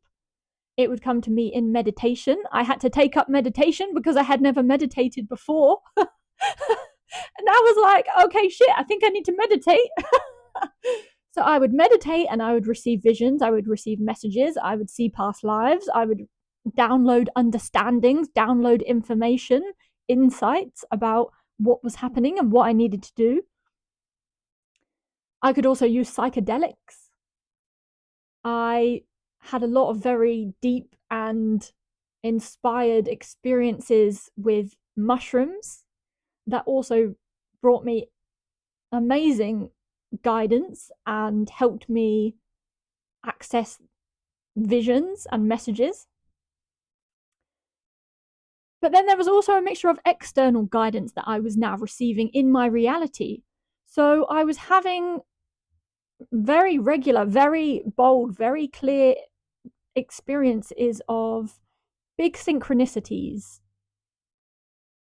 It would come to me in meditation. I had to take up meditation because I had never meditated before. And I was like, okay, shit, I think I need to meditate. So I would meditate and I would receive visions. I would receive messages. I would see past lives. I would download understandings, download information, insights about what was happening and what I needed to do. I could also use psychedelics. I had a lot of very deep and inspired experiences with mushrooms that also brought me amazing guidance and helped me access visions and messages. But then there was also a mixture of external guidance that I was now receiving in my reality. So I was having very regular, very bold, very clear experiences of big synchronicities,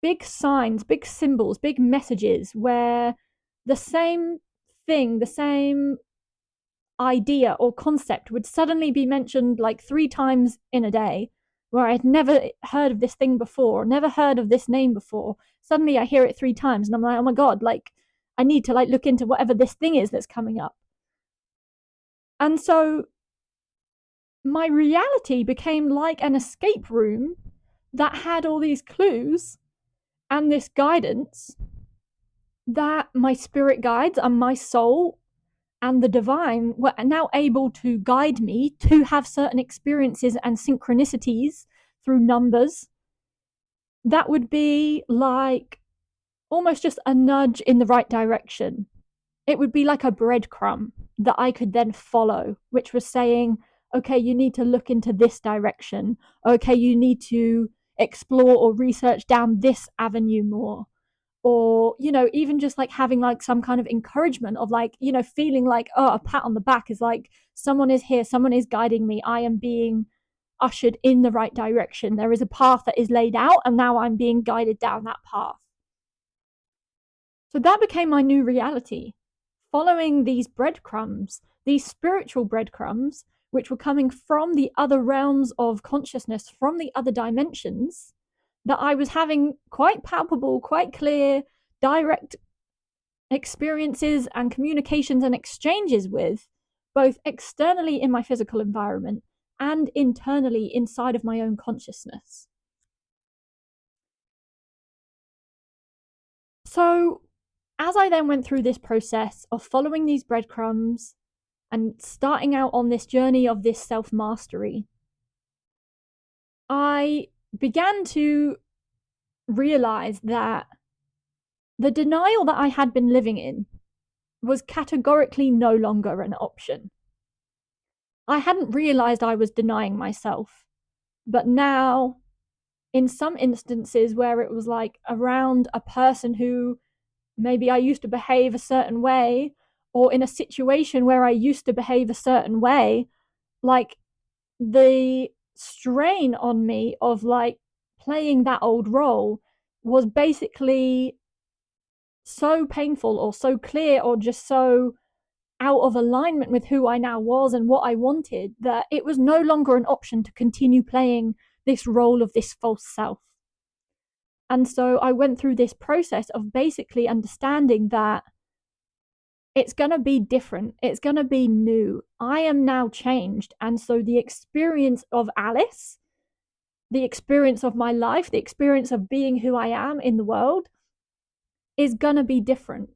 big signs, big symbols, big messages where the same thing, the same idea or concept would suddenly be mentioned like 3 times in a day, where I'd never heard of this thing before, never heard of this name before. Suddenly I hear it 3 times and I'm like, oh my God, like I need to like look into whatever this thing is that's coming up. And so my reality became like an escape room that had all these clues and this guidance that my spirit guides and my soul and the divine were now able to guide me to have certain experiences and synchronicities through numbers that would be like almost just a nudge in the right direction. It would be like a breadcrumb that I could then follow, which was saying, okay, you need to look into this direction. Okay, you need to explore or research down this avenue more. Or, you know, even just like having like some kind of encouragement of like, you know, feeling like, oh, a pat on the back is like, someone is here, someone is guiding me. I am being ushered in the right direction. There is a path that is laid out, and now I'm being guided down that path. So that became my new reality, following these breadcrumbs, these spiritual breadcrumbs, which were coming from the other realms of consciousness, from the other dimensions, that I was having quite palpable, quite clear, direct experiences and communications and exchanges with, both externally in my physical environment and internally inside of my own consciousness. So, as I then went through this process of following these breadcrumbs and starting out on this journey of this self mastery, I began to realize that the denial that I had been living in was categorically no longer an option. I hadn't realized I was denying myself, but now, in some instances where it was like around a person who maybe I used to behave a certain way, or in a situation where I used to behave a certain way, like the strain on me of like playing that old role was basically so painful or so clear or just so out of alignment with who I now was and what I wanted that it was no longer an option to continue playing this role of this false self. And so I went through this process of basically understanding that it's going to be different. It's going to be new. I am now changed. And so the experience of Alice the experience of my life, the experience of being who I am in the world, is gonna be different,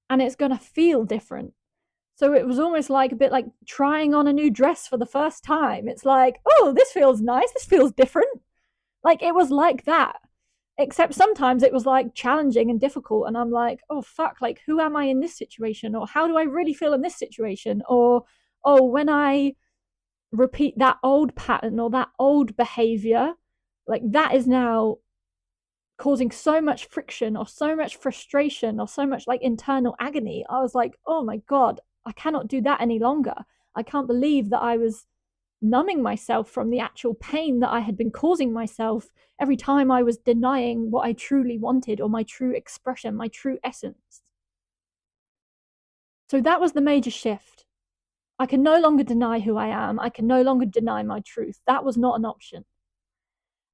and it's gonna feel different. So it was almost like a bit like trying on a new dress for the first time. It's like, oh, this feels nice, this feels different. Like, it was like that. Except sometimes it was like challenging and difficult, and I'm like, oh fuck, like, who am I in this situation, or how do I really feel in this situation, or oh, when I repeat that old pattern or that old behavior, like, that is now causing so much friction or so much frustration or so much like internal agony. I was like, oh my God, I cannot do that any longer. I can't believe that I was numbing myself from the actual pain that I had been causing myself every time I was denying what I truly wanted, or my true expression, my true essence. So that was the major shift. I can no longer deny who I am. I can no longer deny my truth. That was not an option.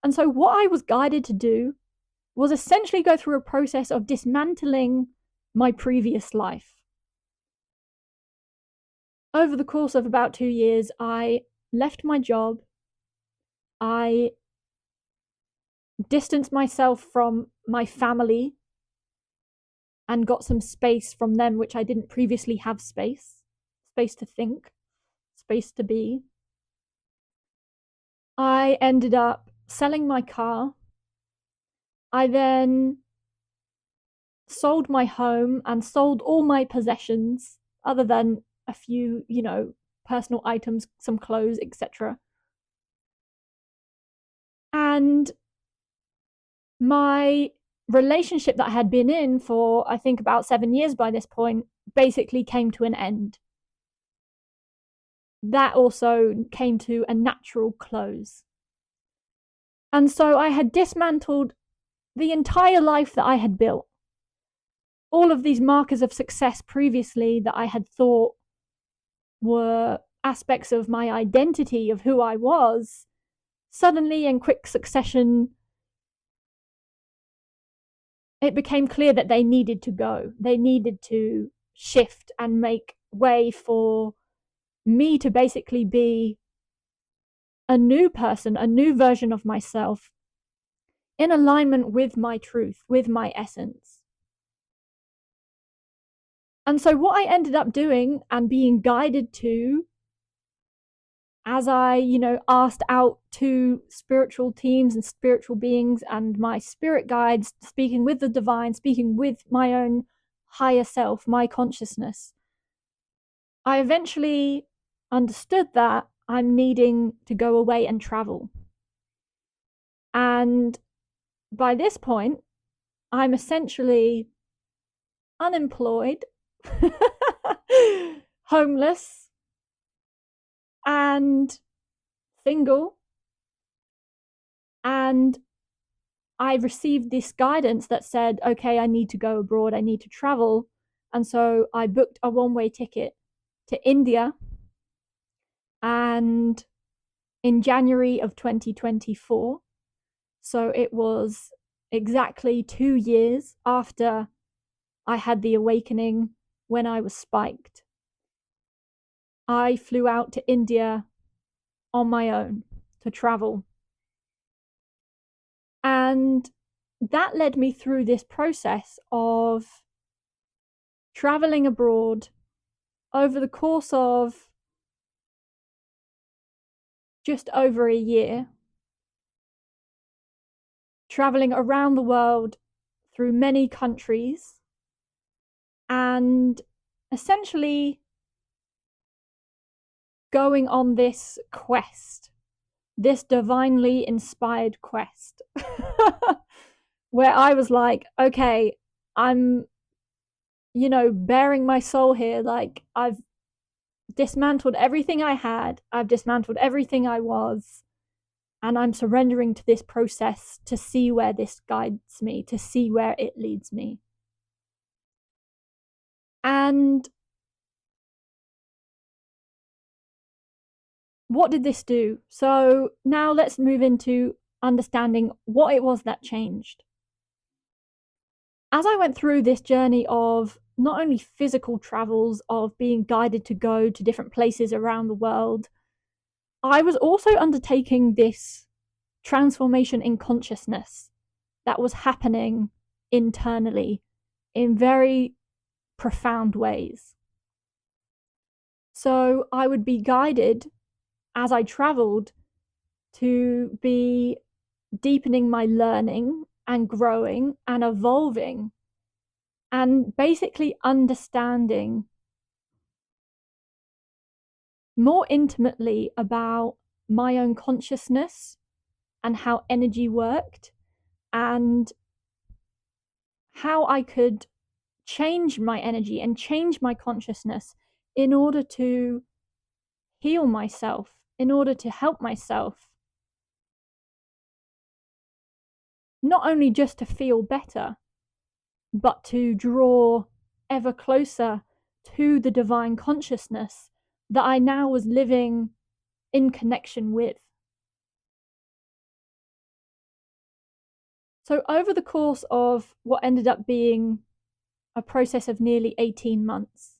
And so what I was guided to do was essentially go through a process of dismantling my previous life. Over the course of about 2 years, I left my job. I distanced myself from my family and got some space from them, which I didn't previously have space to think, space to be. I ended up selling my car. I then sold my home and sold all my possessions, other than a few, personal items, some clothes, etc. And my relationship that I had been in for, I think, about 7 years by this point, basically came to an end. That also came to a natural close. And so I had dismantled the entire life that I had built. All of these markers of success previously that I had thought were aspects of my identity, of who I was, suddenly, in quick succession, it became clear that they needed to go. They needed to shift and make way for me to basically be a new person, a new version of myself, in alignment with my truth, with my essence. And so what I ended up doing and being guided to, as I, asked out to spiritual teams and spiritual beings and my spirit guides, speaking with the divine, speaking with my own higher self, my consciousness, I eventually understood that I'm needing to go away and travel. And by this point, I'm essentially unemployed, homeless, and single. And I received this guidance that said, okay, I need to go abroad, I need to travel. And so I booked a one-way ticket to India. And in January of 2024, so it was exactly 2 years after I had the awakening when I was spiked, I flew out to India on my own to travel. And that led me through this process of traveling abroad over the course of just over a year, traveling around the world through many countries, and essentially going on this quest, this divinely inspired quest, where I was like, okay, I'm, bearing my soul here. Like, I've dismantled everything I had, I've dismantled everything I was, and I'm surrendering to this process to see where this guides me, to see where it leads me. And what did this do? So now let's move into understanding what it was that changed. As I went through this journey of not only physical travels, of being guided to go to different places around the world, I was also undertaking this transformation in consciousness that was happening internally in very profound ways. So I would be guided as I traveled to be deepening my learning and growing and evolving and basically understanding more intimately about my own consciousness and how energy worked and how I could change my energy and change my consciousness in order to heal myself, in order to help myself, not only just to feel better, but to draw ever closer to the divine consciousness that I now was living in connection with. So, over the course of what ended up being a process of nearly 18 months,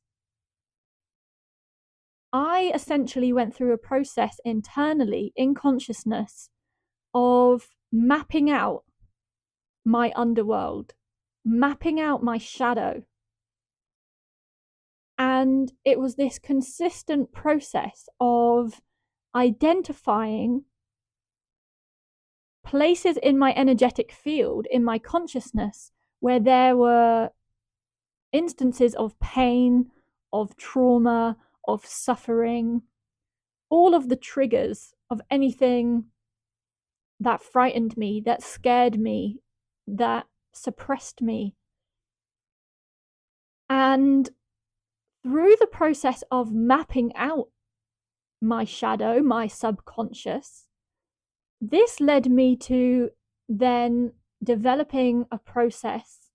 I essentially went through a process internally in consciousness of mapping out my underworld, mapping out my shadow. And it was this consistent process of identifying places in my energetic field, in my consciousness, where there were instances of pain, of trauma, of suffering, all of the triggers of anything that frightened me, that scared me, that suppressed me. And through the process of mapping out my shadow, my subconscious, this led me to then developing a process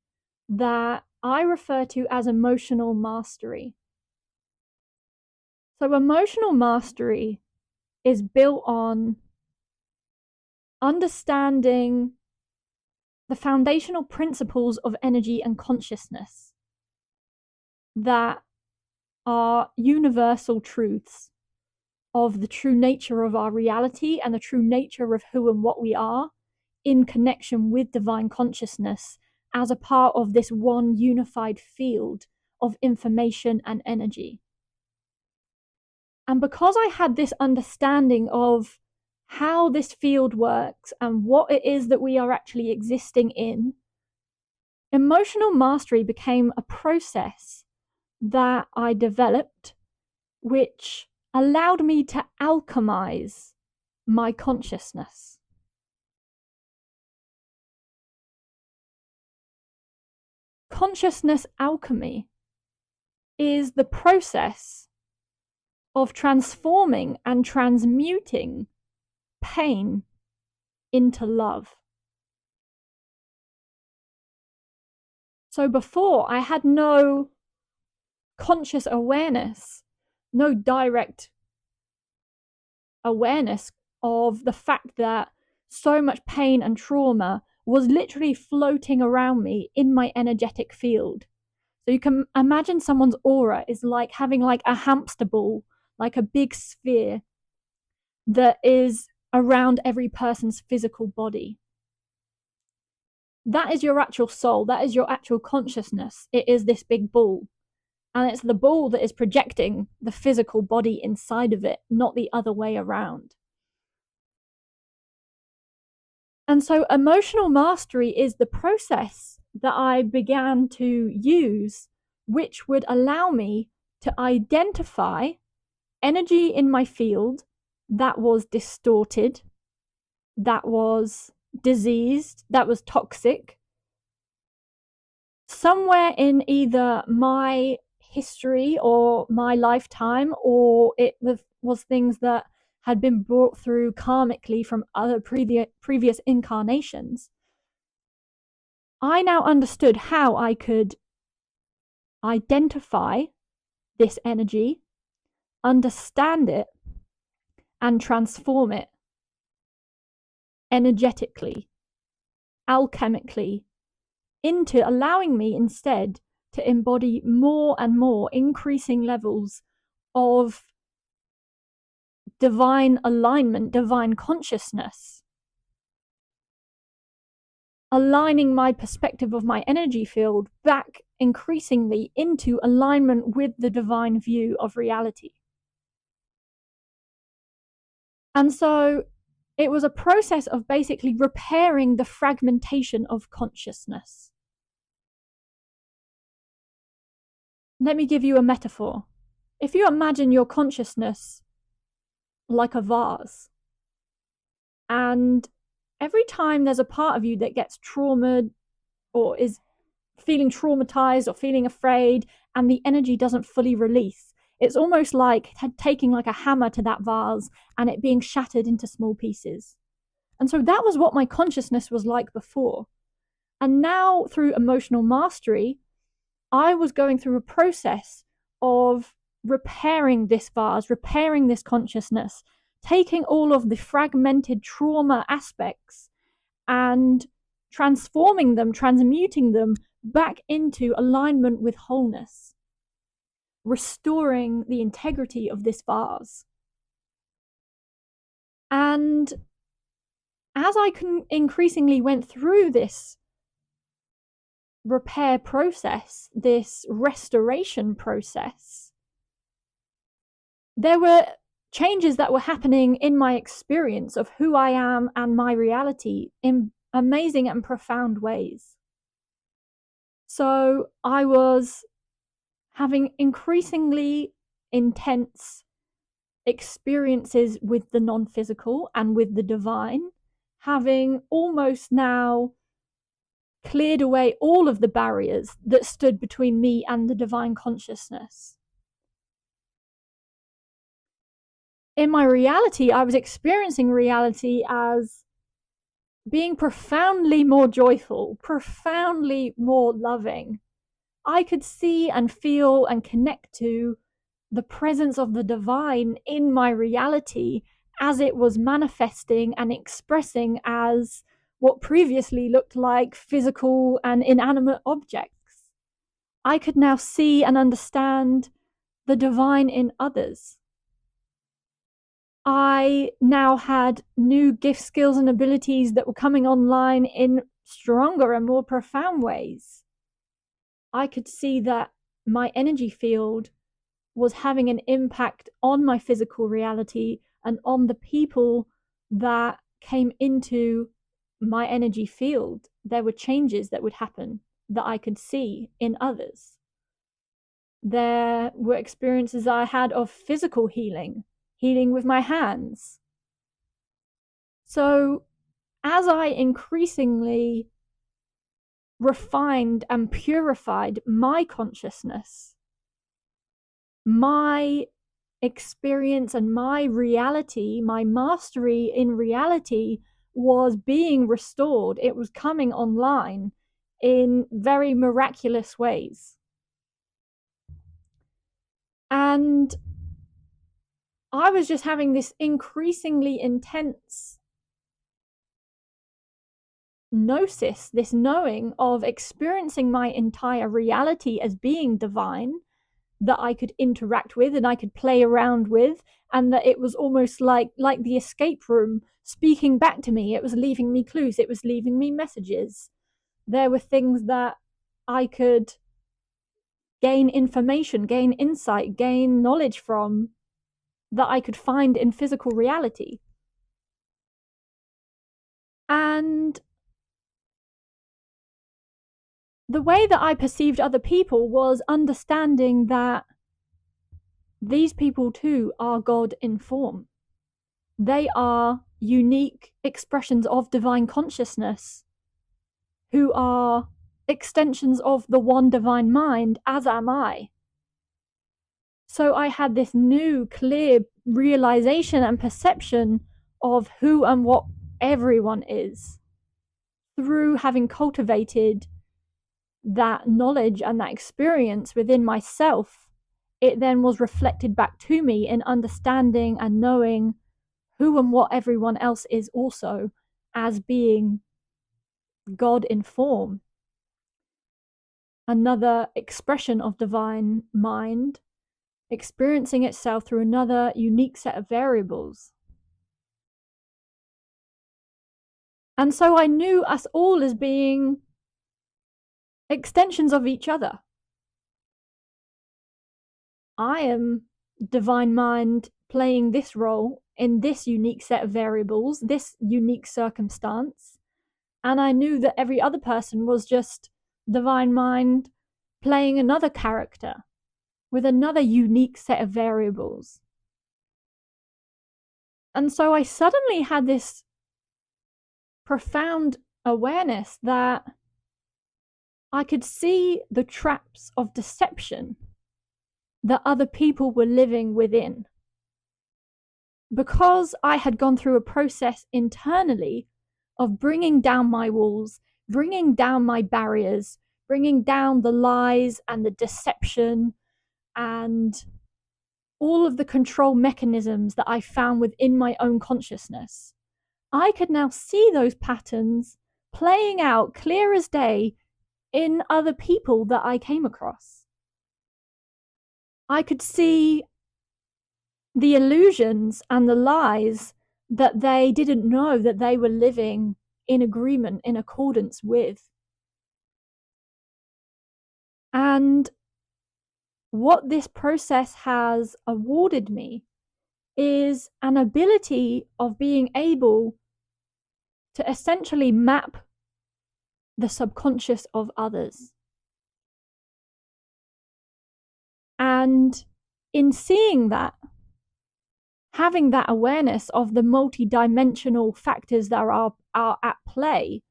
that I refer to as emotional mastery. So, emotional mastery is built on understanding the foundational principles of energy and consciousness that are universal truths of the true nature of our reality and the true nature of who and what we are in connection with divine consciousness as a part of this one unified field of information and energy. And because I had this understanding of how this field works and what it is that we are actually existing in, emotional mastery became a process that I developed, which allowed me to alchemize my consciousness. Consciousness alchemy is the process of transforming and transmuting pain into love. So before, I had no conscious awareness, no direct awareness of the fact that so much pain and trauma was literally floating around me in my energetic field. So you can imagine someone's aura is like having like a hamster ball, like a big sphere that is around every person's physical body. That is your actual soul. That is your actual consciousness. It is this big ball. And it's the ball that is projecting the physical body inside of it, not the other way around. And so emotional mastery is the process that I began to use, which would allow me to identify energy in my field that was distorted, that was diseased, that was toxic, somewhere in either my history or my lifetime, or it was things that had been brought through karmically from other previous incarnations. I now understood how I could identify this energy, understand it, and transform it energetically, alchemically, into allowing me instead to embody more and more increasing levels of divine alignment, divine consciousness, aligning my perspective of my energy field back increasingly into alignment with the divine view of reality. And so it was a process of basically repairing the fragmentation of consciousness. Let me give you a metaphor. If you imagine your consciousness like a vase, and every time there's a part of you that gets traumatized or is feeling traumatized or feeling afraid, and the energy doesn't fully release, it's almost like taking like a hammer to that vase and it being shattered into small pieces. And so that was what my consciousness was like before. And now, through emotional mastery, I was going through a process of repairing this vase, repairing this consciousness, taking all of the fragmented trauma aspects and transforming them, transmuting them back into alignment with wholeness, restoring the integrity of this vase. And as I increasingly went through this repair process, this restoration process, there were changes that were happening in my experience of who I am and my reality in amazing and profound ways. So I was having increasingly intense experiences with the non-physical and with the divine, having almost now cleared away all of the barriers that stood between me and the divine consciousness. In my reality, I was experiencing reality as being profoundly more joyful, profoundly more loving. I could see and feel and connect to the presence of the divine in my reality as it was manifesting and expressing as what previously looked like physical and inanimate objects. I could now see and understand the divine in others. I now had new gifts, skills, and abilities that were coming online in stronger and more profound ways. I could see that my energy field was having an impact on my physical reality and on the people that came into my energy field. There were changes that would happen that I could see in others. There were experiences I had of physical healing, healing with my hands. So as I increasingly refined and purified my consciousness, my experience and my reality, my mastery in reality was being restored. It was coming online in very miraculous ways. And I was just having this increasingly intense gnosis, this knowing of experiencing my entire reality as being divine, that I could interact with and I could play around with, and that it was almost like the escape room speaking back to me. It was leaving me clues, it was leaving me messages. There were things that I could gain information, gain insight, gain knowledge from that I could find in physical reality. And the way that I perceived other people was understanding that these people too are God in form. They are unique expressions of divine consciousness who are extensions of the one divine mind, as am I. So I had this new clear realization and perception of who and what everyone is through having cultivated that knowledge and that experience within myself. It then was reflected back to me in understanding and knowing who and what everyone else is also, as being God in form, another expression of divine mind, experiencing itself through another unique set of variables. And so I knew us all as being extensions of each other. I am divine mind playing this role in this unique set of variables, this unique circumstance. And I knew that every other person was just divine mind playing another character with another unique set of variables. And so I suddenly had this profound awareness that I could see the traps of deception that other people were living within. Because I had gone through a process internally of bringing down my walls, bringing down my barriers, bringing down the lies and the deception and all of the control mechanisms that I found within my own consciousness, I could now see those patterns playing out clear as day in other people that I came across. I could see the illusions and the lies that they didn't know that they were living in agreement, in accordance with. And what this process has awarded me is an ability of being able to essentially map the subconscious of others. And in seeing that, having that awareness of the multi-dimensional factors that are at play,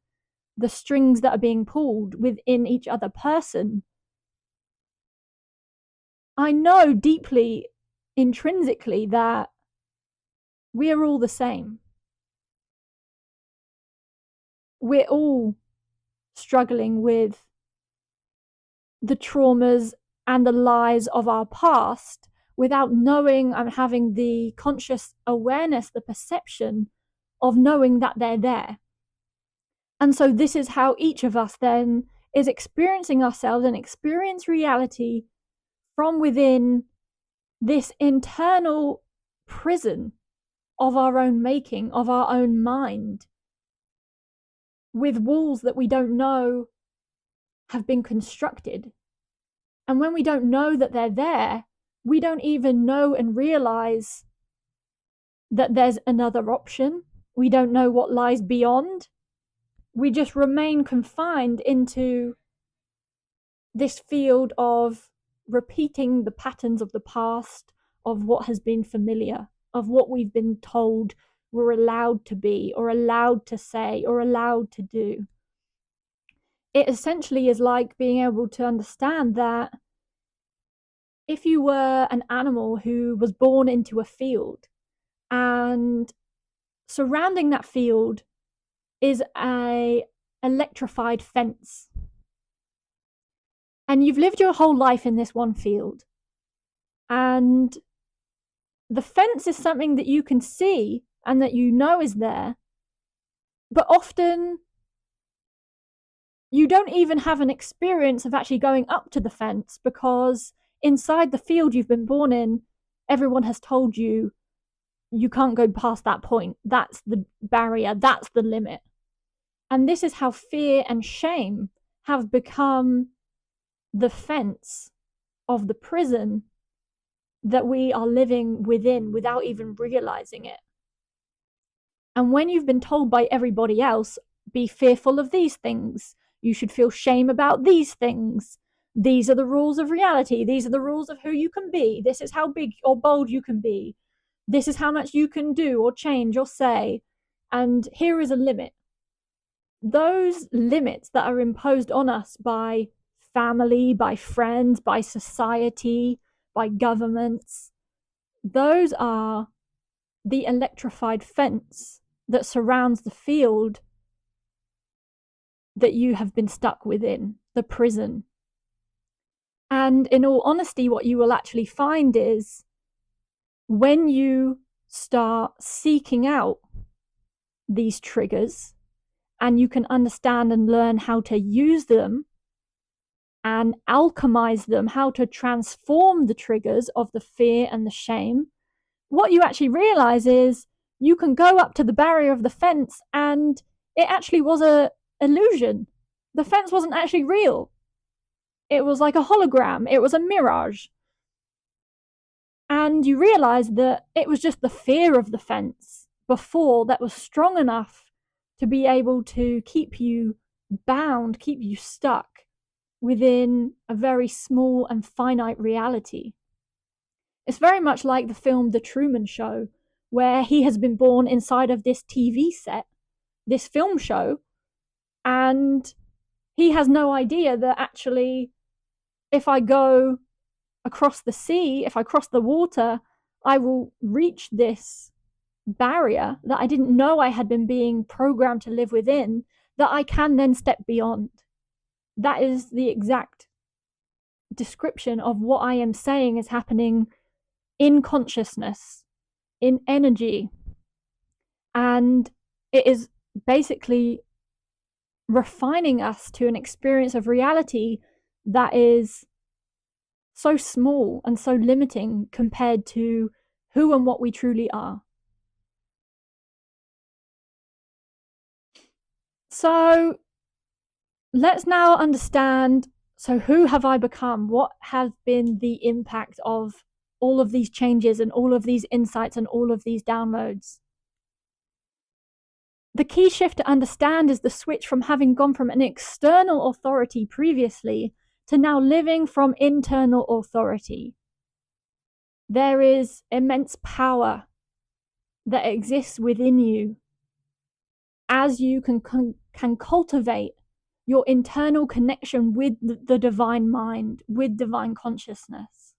the strings that are being pulled within each other person, I know deeply, intrinsically, that we are all the same. We're all struggling with the traumas and the lies of our past without knowing and having the conscious awareness, the perception of knowing that they're there. And so this is how each of us then is experiencing ourselves and experience reality from within this internal prison of our own making, of our own mind, with walls that we don't know have been constructed. And when we don't know that they're there, we don't even know and realize that there's another option. We don't know what lies beyond. We just remain confined into this field of repeating the patterns of the past, of what has been familiar, of what we've been told we're allowed to be, or allowed to say, or allowed to do. It essentially is like being able to understand that if you were an animal who was born into a field and surrounding that field is a electrified fence, and you've lived your whole life in this one field, and the fence is something that you can see and that you know is there, but often you don't even have an experience of actually going up to the fence, because inside the field you've been born in, everyone has told you you can't go past that point. That's the barrier, that's the limit. And this is how fear and shame have become the fence of the prison that we are living within without even realizing it. And when you've been told by everybody else, be fearful of these things, you should feel shame about these things, these are the rules of reality, these are the rules of who you can be, this is how big or bold you can be, this is how much you can do or change or say, and here is a limit. Those limits that are imposed on us by family, by friends, by society, by governments, those are the electrified fence that surrounds the field that you have been stuck within, the prison. And in all honesty, what you will actually find is when you start seeking out these triggers and you can understand and learn how to use them and alchemize them, how to transform the triggers of the fear and the shame, what you actually realize is you can go up to the barrier of the fence and it actually was a illusion. The fence wasn't actually real. It was like a hologram. It was a mirage. And you realize that it was just the fear of the fence before that was strong enough to be able to keep you bound, keep you stuck within a very small and finite reality. It's very much like the film The Truman Show, where he has been born inside of this TV set, this film show, and he has no idea that actually, if I go across the sea, if I cross the water, I will reach this barrier that I didn't know I had been being programmed to live within, that I can then step beyond. That is the exact description of what I am saying is happening in consciousness, in energy. And it is basically refining us to an experience of reality that is so small and so limiting compared to who and what we truly are. So let's now understand, so who have I become? What has been the impact of all of these changes and all of these insights and all of these downloads? The key shift to understand is the switch from having gone from an external authority previously to now living from internal authority. There is immense power that exists within you as you can cultivate your internal connection with the divine mind, with divine consciousness.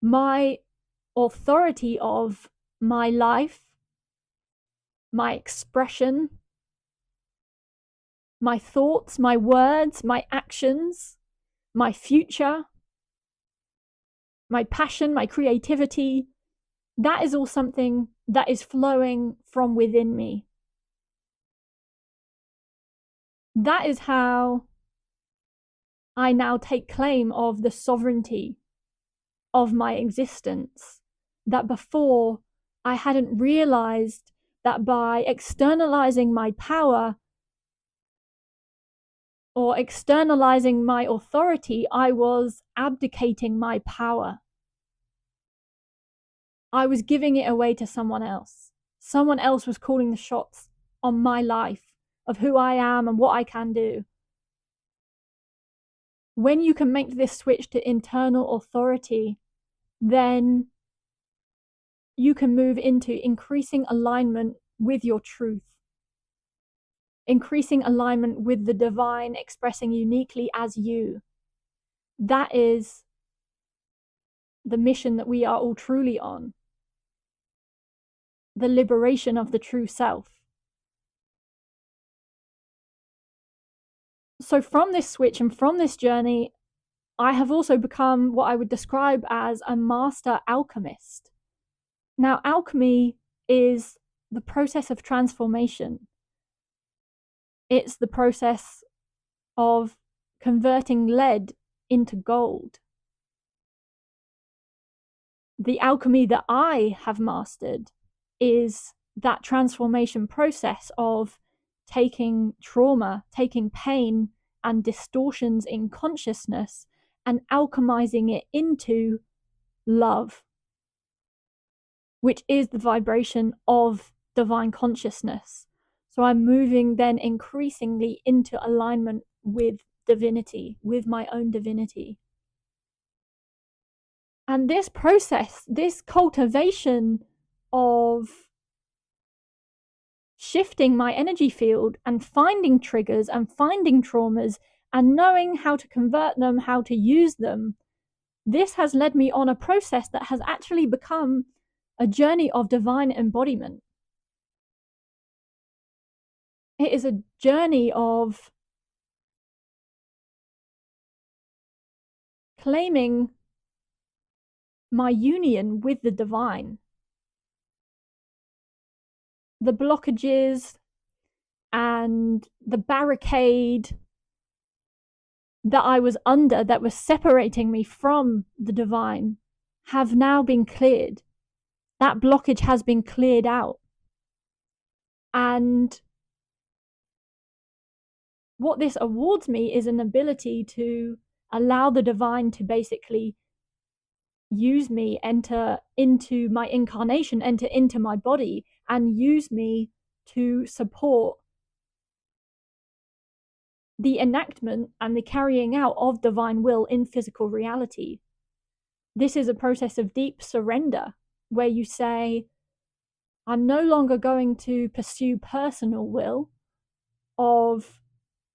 My authority of my life, my expression, my thoughts, my words, my actions, my future, my passion, my creativity, that is all something that is flowing from within me. That is how I now take claim of the sovereignty of my existence, that before I hadn't realized that by externalizing my power or externalizing my authority, I was abdicating my power. I was giving it away to someone else. Someone else was calling the shots on my life of who I am and what I can do. When you can make this switch to internal authority, then you can move into increasing alignment with your truth, increasing alignment with the divine expressing uniquely as you. That is the mission that we are all truly on. The liberation of the true self. So from this switch and from this journey, I have also become what I would describe as a master alchemist. Now, alchemy is the process of transformation. It's the process of converting lead into gold. The alchemy that I have mastered is that transformation process of taking trauma, taking pain and distortions in consciousness and alchemizing it into love, which is the vibration of divine consciousness. So I'm moving then increasingly into alignment with divinity, with my own divinity. And this process, this cultivation of shifting my energy field and finding triggers and finding traumas and knowing how to convert them, how to use them, this has led me on a process that has actually become a journey of divine embodiment. It is a journey of claiming my union with the divine. The blockages and the barricade that I was under, that was separating me from the divine, have now been cleared. That blockage has been cleared out. And what this awards me is an ability to allow the divine to basically use me, enter into my incarnation, enter into my body, and use me to support the enactment and the carrying out of divine will in physical reality. This is a process of deep surrender where you say, I'm no longer going to pursue personal will of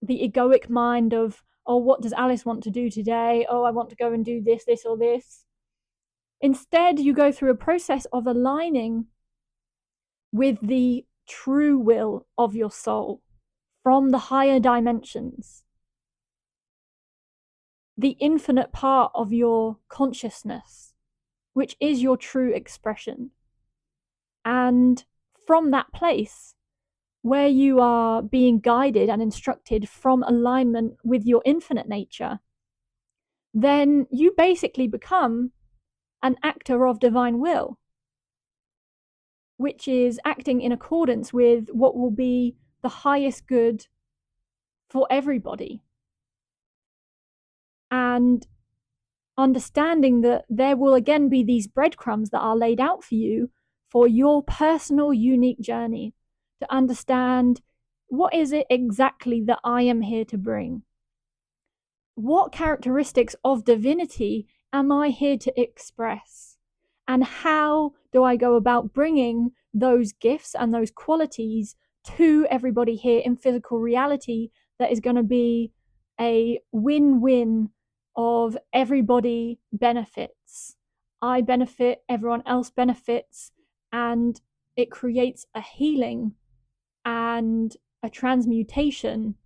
the egoic mind of, oh, what does Alice want to do today? Oh, I want to go and do this, this, or this. Instead, you go through a process of aligning with the true will of your soul from the higher dimensions, the infinite part of your consciousness, which is your true expression. And from that place, where you are being guided and instructed from alignment with your infinite nature, then you basically become an actor of divine will, which is acting in accordance with what will be the highest good for everybody. And understanding that there will again be these breadcrumbs that are laid out for you for your personal unique journey to understand, what is it exactly that I am here to bring? What characteristics of divinity am I here to express? And how do I go about bringing those gifts and those qualities to everybody here in physical reality that is going to be a win-win of everybody benefits? I benefit, everyone else benefits, and it creates a healing and a transmutation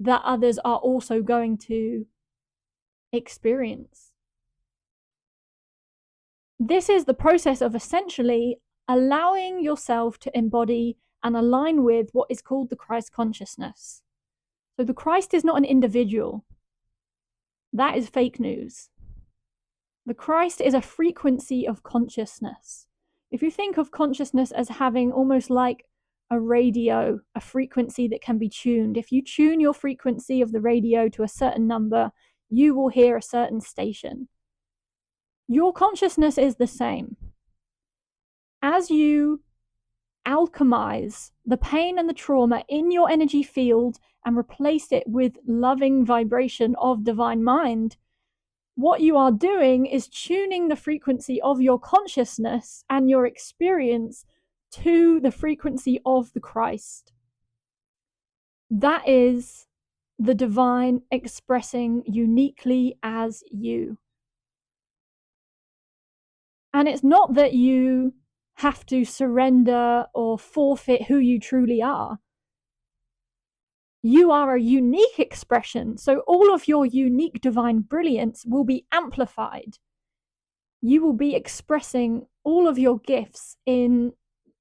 that others are also going to experience. This is the process of essentially allowing yourself to embody and align with what is called the Christ consciousness. So the Christ is not an individual. That is fake news. The Christ is a frequency of consciousness. If you think of consciousness as having almost like a radio, a frequency that can be tuned, if you tune your frequency of the radio to a certain number, you will hear a certain station. Your consciousness is the same. As you alchemize the pain and the trauma in your energy field and replace it with loving vibration of divine mind, what you are doing is tuning the frequency of your consciousness and your experience to the frequency of the Christ. That is the divine expressing uniquely as you. And it's not that you have to surrender or forfeit who you truly are. You are a unique expression, so all of your unique divine brilliance will be amplified. You will be expressing all of your gifts in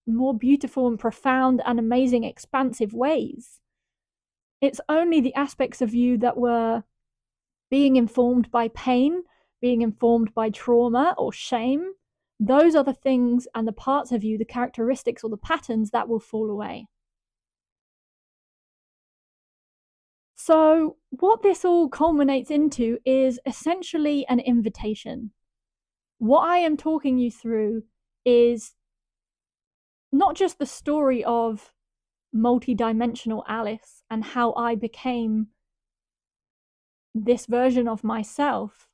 more beautiful and profound and amazing, expansive ways. It's only the aspects of you that were being informed by pain, being informed by trauma or shame. Those are the things and the parts of you, the characteristics or the patterns that will fall away. So what this all culminates into is essentially an invitation. What I am talking you through is not just the story of multidimensional Alice and how I became this version of myself,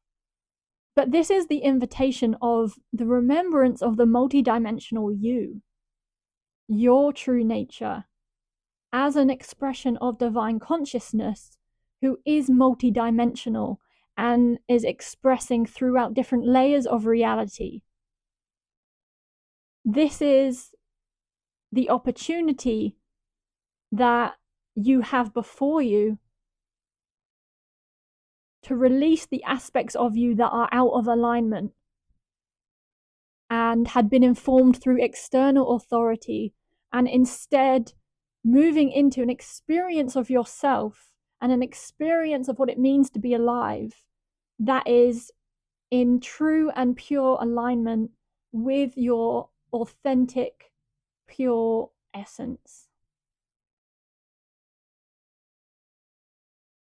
but this is the invitation of the remembrance of the multidimensional you, your true nature, as an expression of divine consciousness who is multidimensional and is expressing throughout different layers of reality. This is the opportunity that you have before you to release the aspects of you that are out of alignment and had been informed through external authority, and instead moving into an experience of yourself and an experience of what it means to be alive that is in true and pure alignment with your authentic, pure essence.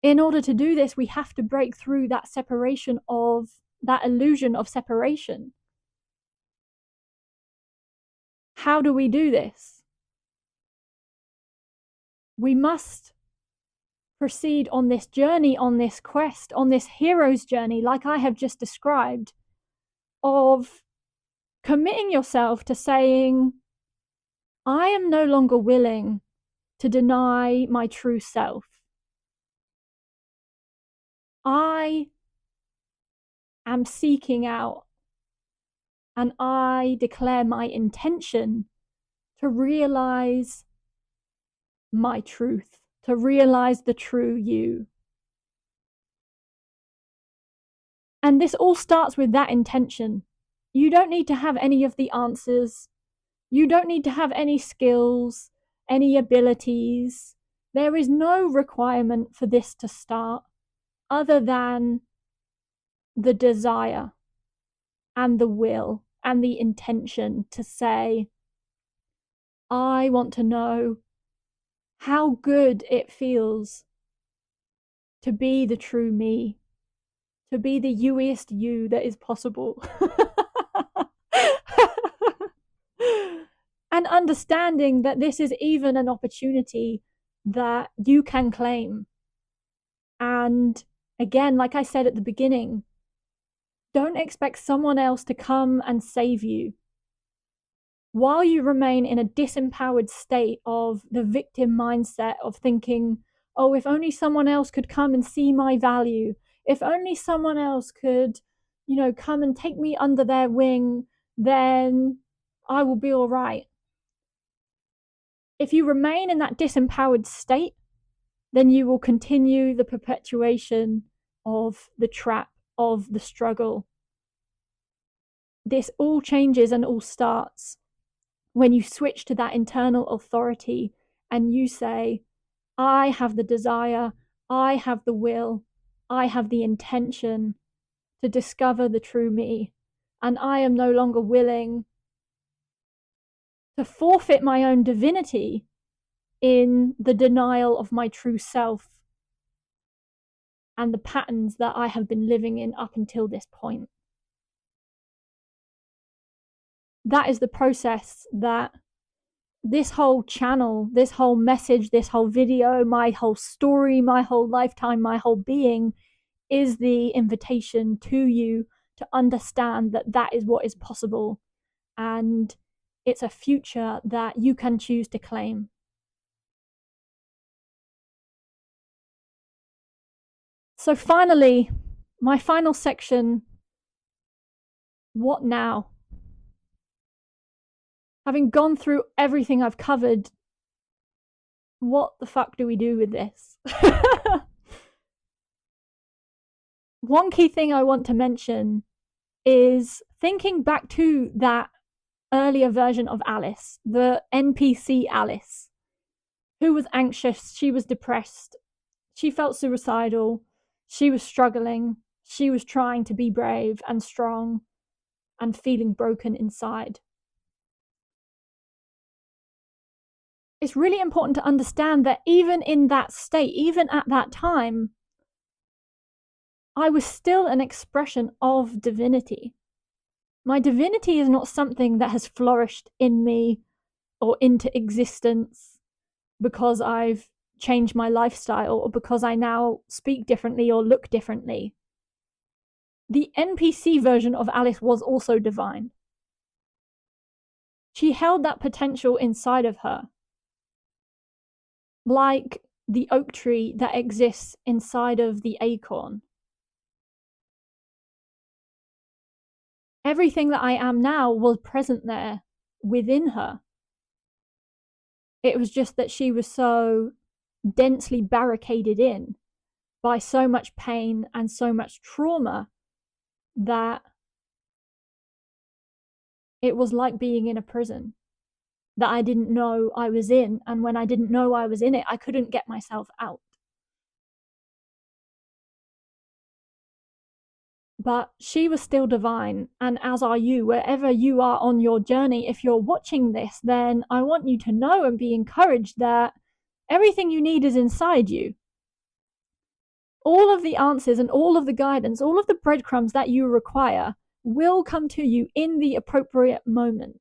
In order to do this, we have to break through that separation of that illusion of separation. How do we do this? We must proceed on this journey, on this quest, on this hero's journey, like I have just described, of committing yourself to saying, I am no longer willing to deny my true self. I am seeking out and I declare my intention to realize my truth, to realize the true you. And this all starts with that intention. You don't need to have any of the answers. You don't need to have any skills, any abilities. There is no requirement for this to start other than the desire and the will and the intention to say, I want to know how good it feels to be the true me, to be the youiest you that is possible. And understanding that this is even an opportunity that you can claim. And again, like I said at the beginning, don't expect someone else to come and save you. While you remain in a disempowered state of the victim mindset of thinking, oh, if only someone else could come and see my value, if only someone else could, come and take me under their wing, then I will be all right. If you remain in that disempowered state, then you will continue the perpetuation of the trap, of the struggle. This all changes and all starts when you switch to that internal authority and you say, I have the desire, I have the will, I have the intention to discover the true me, and I am no longer willing to forfeit my own divinity in the denial of my true self and the patterns that I have been living in up until this point. That is the process that this whole channel, this whole message, this whole video, my whole story, my whole lifetime, my whole being is the invitation to you to understand that that is what is possible. And it's a future that you can choose to claim. So finally, my final section, what now? Having gone through everything I've covered, what the fuck do we do with this? One key thing I want to mention is thinking back to that earlier version of Alice, the NPC Alice, who was anxious, she was depressed, she felt suicidal, she was struggling, she was trying to be brave and strong and feeling broken inside. It's really important to understand that even in that state, even at that time, I was still an expression of divinity. My divinity is not something that has flourished in me or into existence because I've changed my lifestyle or because I now speak differently or look differently. The NPC version of Alice was also divine. She held that potential inside of her, like the oak tree that exists inside of the acorn. Everything that I am now was present there within her. It was just that she was so densely barricaded in by so much pain and so much trauma that it was like being in a prison that I didn't know I was in. And when I didn't know I was in it, I couldn't get myself out. But she was still divine, and as are you, wherever you are on your journey. If you're watching this, then I want you to know and be encouraged that everything you need is inside you. all of the answers and all of the guidance, all of the breadcrumbs that you require will come to you in the appropriate moment.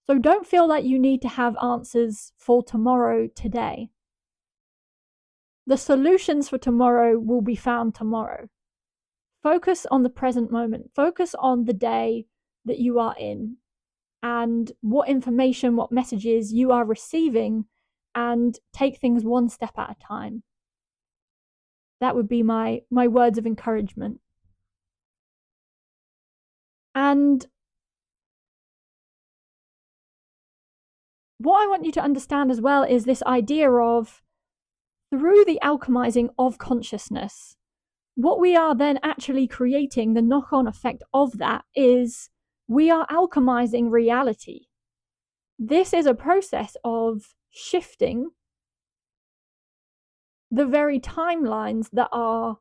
So don't feel that you need to have answers for tomorrow today. The solutions for tomorrow will be found tomorrow. Focus on the present moment. Focus on the day that you are in and what information, what messages you are receiving, and take things one step at a time. That would be my words of encouragement. And what I want you to understand as well is this idea of, through the alchemizing of consciousness, what we are then actually creating, the knock-on effect of that, is we are alchemizing reality. This is a process of shifting the very timelines that are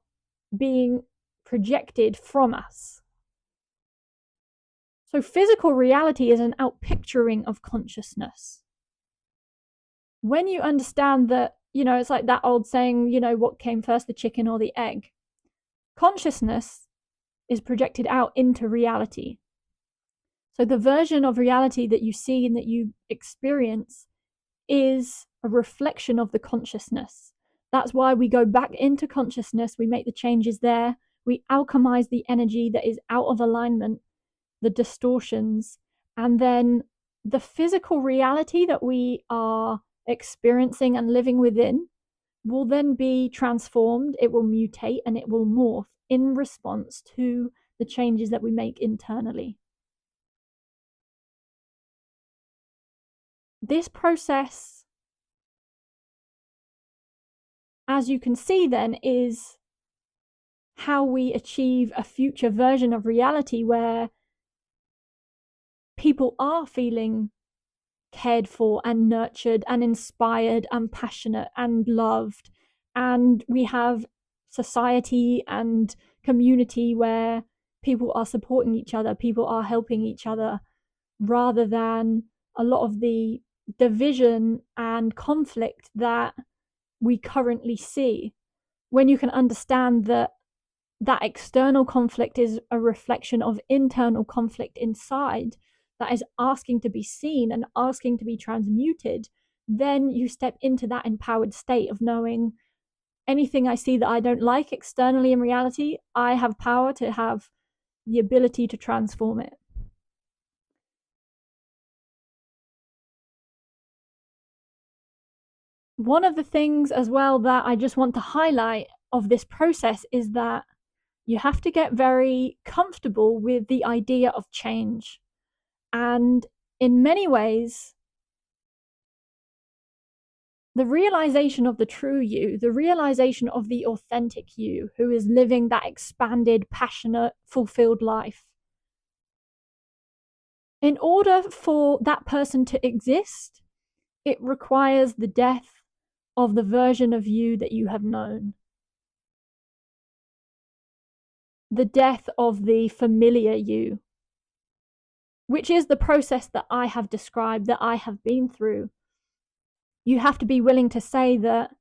being projected from us. So physical reality is an outpicturing of consciousness. When you understand that, it's like that old saying, what came first, the chicken or the egg? Consciousness is projected out into reality. So the version of reality that you see and that you experience is a reflection of the consciousness. That's why we go back into consciousness, we make the changes there, we alchemize the energy that is out of alignment, the distortions, and then the physical reality that we are experiencing and living within will then be transformed, it will mutate, and it will morph in response to the changes that we make internally. This process, as you can see then, is how we achieve a future version of reality where people are feeling cared for and nurtured and inspired and passionate and loved, and we have society and community where people are supporting each other, people are helping each other, rather than a lot of the division and conflict that we currently see. When you can understand that external conflict is a reflection of internal conflict inside that is asking to be seen and asking to be transmuted, then you step into that empowered state of knowing, anything I see that I don't like externally in reality, I have power to have the ability to transform it. One of the things as well that I just want to highlight of this process is that you have to get very comfortable with the idea of change. And in many ways, the realization of the true you, the realization of the authentic you who is living that expanded, passionate, fulfilled life, in order for that person to exist, it requires the death of the version of you that you have known. The death of the familiar you, which is the process that I have described, that I have been through. You have to be willing to say that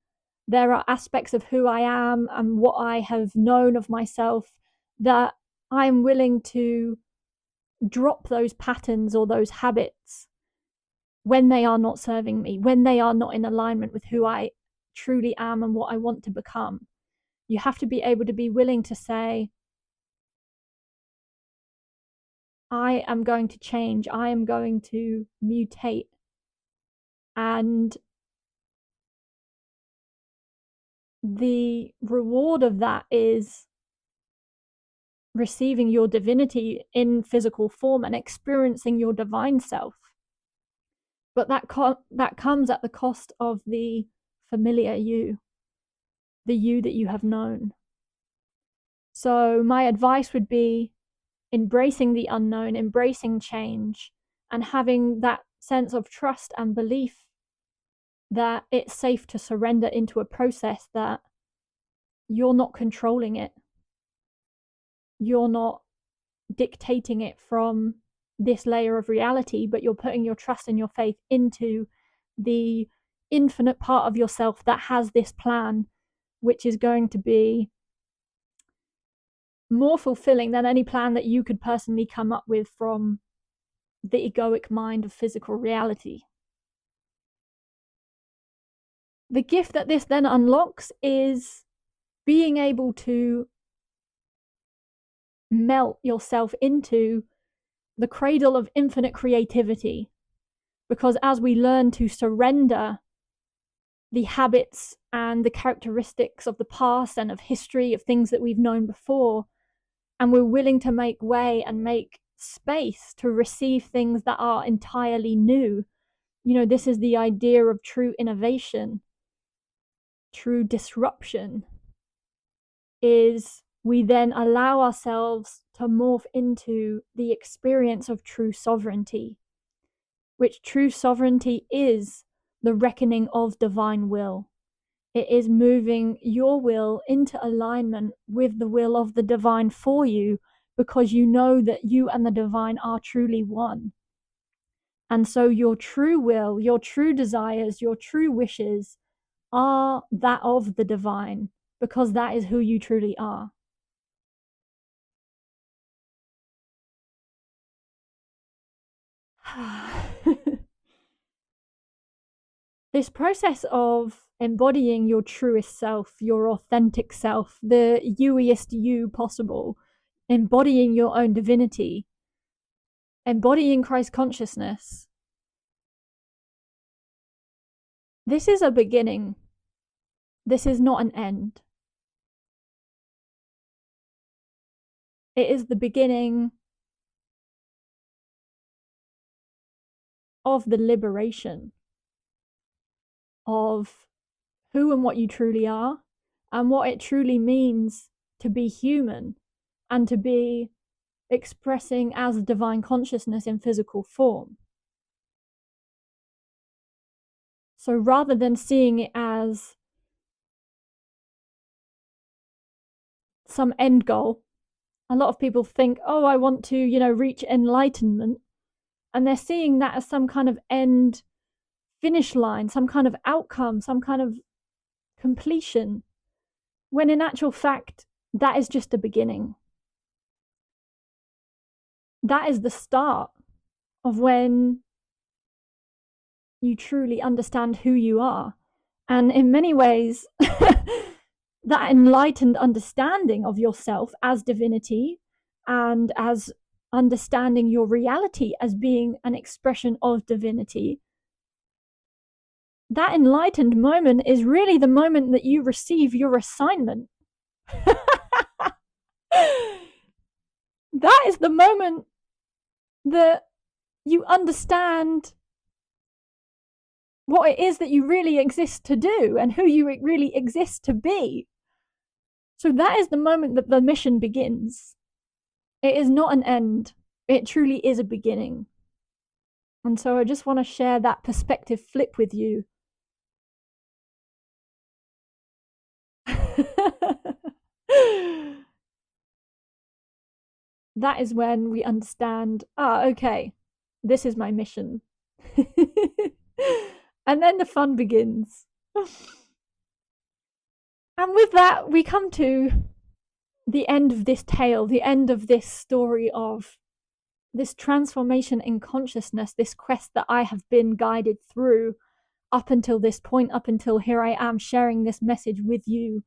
there are aspects of who I am and what I have known of myself that I'm willing to drop those patterns or those habits when they are not serving me, when they are not in alignment with who I truly am and what I want to become. You have to be able to be willing to say, I am going to change, I am going to mutate. And the reward of that is receiving your divinity in physical form and experiencing your divine self. But that comes at the cost of the familiar you, the you that you have known. So my advice would be embracing the unknown, embracing change, and having that sense of trust and belief that it's safe to surrender into a process that you're not controlling it. You're not dictating it from this layer of reality, but you're putting your trust and your faith into the infinite part of yourself that has this plan which is going to be more fulfilling than any plan that you could personally come up with from the egoic mind of physical reality. The gift that this then unlocks is being able to melt yourself into the cradle of infinite creativity. Because as we learn to surrender the habits and the characteristics of the past and of history, of things that we've known before, and we're willing to make way and make space to receive things that are entirely new. This is the idea of true innovation, true disruption, is we then allow ourselves to morph into the experience of true sovereignty, which true sovereignty is the reckoning of divine will. It is moving your will into alignment with the will of the divine for you, because you know that you and the divine are truly one. And so your true will, your true desires, your true wishes are that of the divine, because that is who you truly are. This process of embodying your truest self, your authentic self, the youiest you possible, embodying your own divinity, embodying Christ consciousness. This is a beginning. This is not an end. It is the beginning of the liberation of who and what you truly are, and what it truly means to be human and to be expressing as divine consciousness in physical form. So rather than seeing it as some end goal, a lot of people think, oh, I want to, reach enlightenment. And they're seeing that as some kind of end finish line, some kind of outcome, some kind of completion, when in actual fact, that is just a beginning. That is the start of when you truly understand who you are. And in many ways, that enlightened understanding of yourself as divinity and as understanding your reality as being an expression of divinity, that enlightened moment is really the moment that you receive your assignment. That is the moment that you understand what it is that you really exist to do and who you really exist to be. So that is the moment that the mission begins. It is not an end. It truly is a beginning. And so I just want to share that perspective flip with you. That is when we understand, okay, this is my mission. And then the fun begins. And with that, we come to the end of this tale, the end of this story of this transformation in consciousness, this quest that I have been guided through up until this point, up until here I am sharing this message with you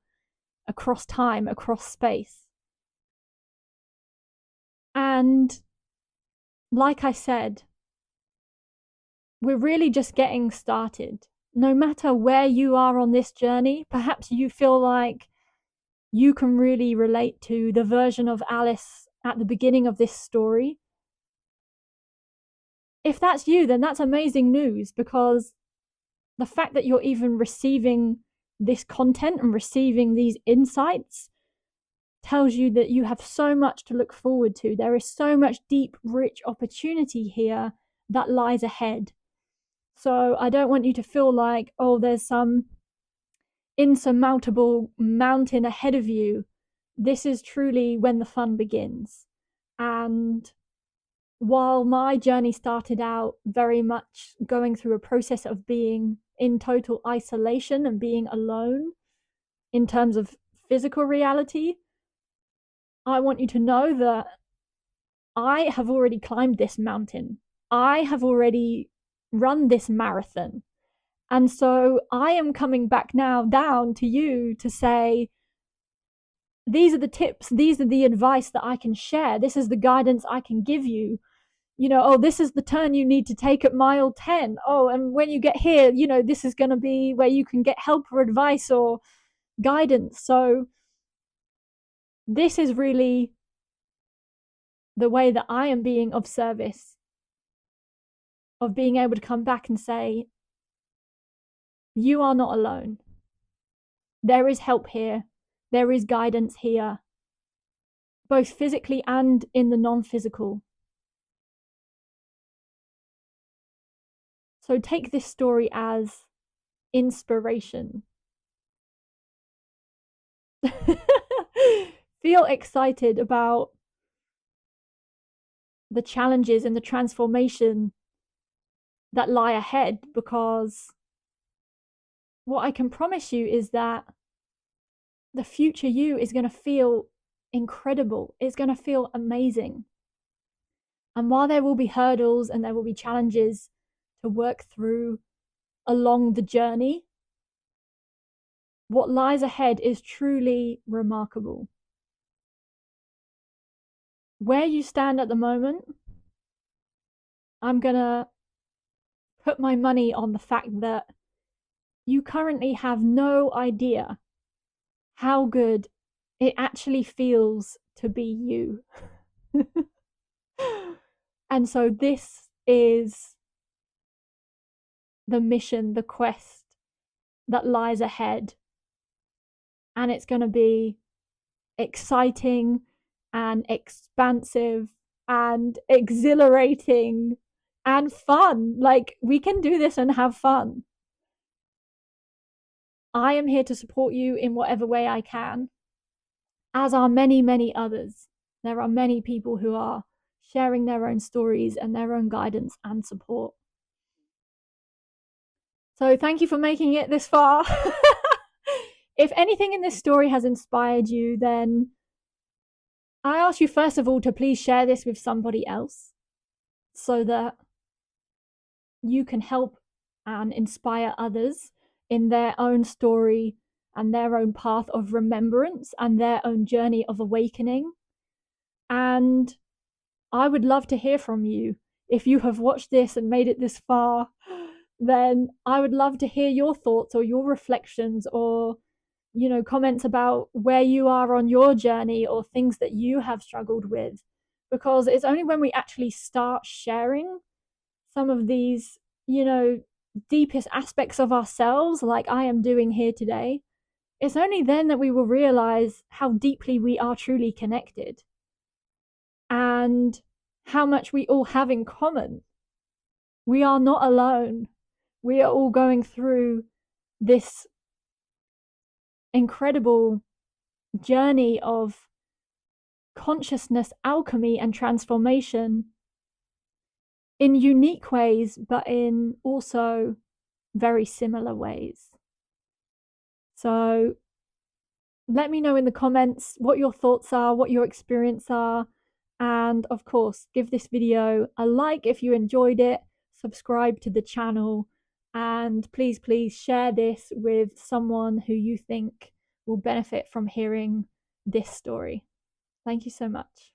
across time, across space. And like I said, we're really just getting started. No matter where you are on this journey, perhaps you feel like you can really relate to the version of Alice at the beginning of this story. If that's you, then that's amazing news, because the fact that you're even receiving this content and receiving these insights tells you that you have so much to look forward to. There is so much deep, rich opportunity here that lies ahead. So I don't want you to feel like, oh, there's some insurmountable mountain ahead of you. This is truly when the fun begins. And while my journey started out very much going through a process of being in total isolation and being alone, in terms of physical reality, I want you to know that I have already climbed this mountain. I have already run this marathon. And so I am coming back now down to you to say, these are the tips, these are the advice that I can share. This is the guidance I can give you. Oh, this is the turn you need to take at mile 10. Oh, and when you get here, this is going to be where you can get help or advice or guidance. So this is really the way that I am being of service, of being able to come back and say, you are not alone. There is help here. There is guidance here, both physically and in the non-physical. So take this story as inspiration. Feel excited about the challenges and the transformation that lie ahead, because what I can promise you is that the future you is going to feel incredible. It's going to feel amazing. And while there will be hurdles and there will be challenges to work through along the journey, what lies ahead is truly remarkable. Where you stand at the moment, I'm going to put my money on the fact that you currently have no idea how good it actually feels to be you. And so this is the mission, the quest that lies ahead. And it's going to be exciting and expansive and exhilarating and fun. Like, we can do this and have fun. I am here to support you in whatever way I can, as are many, many others. There are many people who are sharing their own stories and their own guidance and support. So thank you for making it this far. If anything in this story has inspired you, then I ask you first of all to please share this with somebody else so that you can help and inspire others in their own story and their own path of remembrance and their own journey of awakening. And I would love to hear from you. If you have watched this and made it this far, then I would love to hear your thoughts or your reflections, or comments about where you are on your journey or things that you have struggled with. Because it's only when we actually start sharing some of these, deepest aspects of ourselves, like I am doing here today, it's only then that we will realize how deeply we are truly connected and how much we all have in common. We are not alone. We are all going through this incredible journey of consciousness alchemy and transformation in unique ways, but in also very similar ways. So let me know in the comments what your thoughts are, what your experience are, and of course, give this video a like if you enjoyed it, subscribe to the channel, and please share this with someone who you think will benefit from hearing this story. Thank you so much.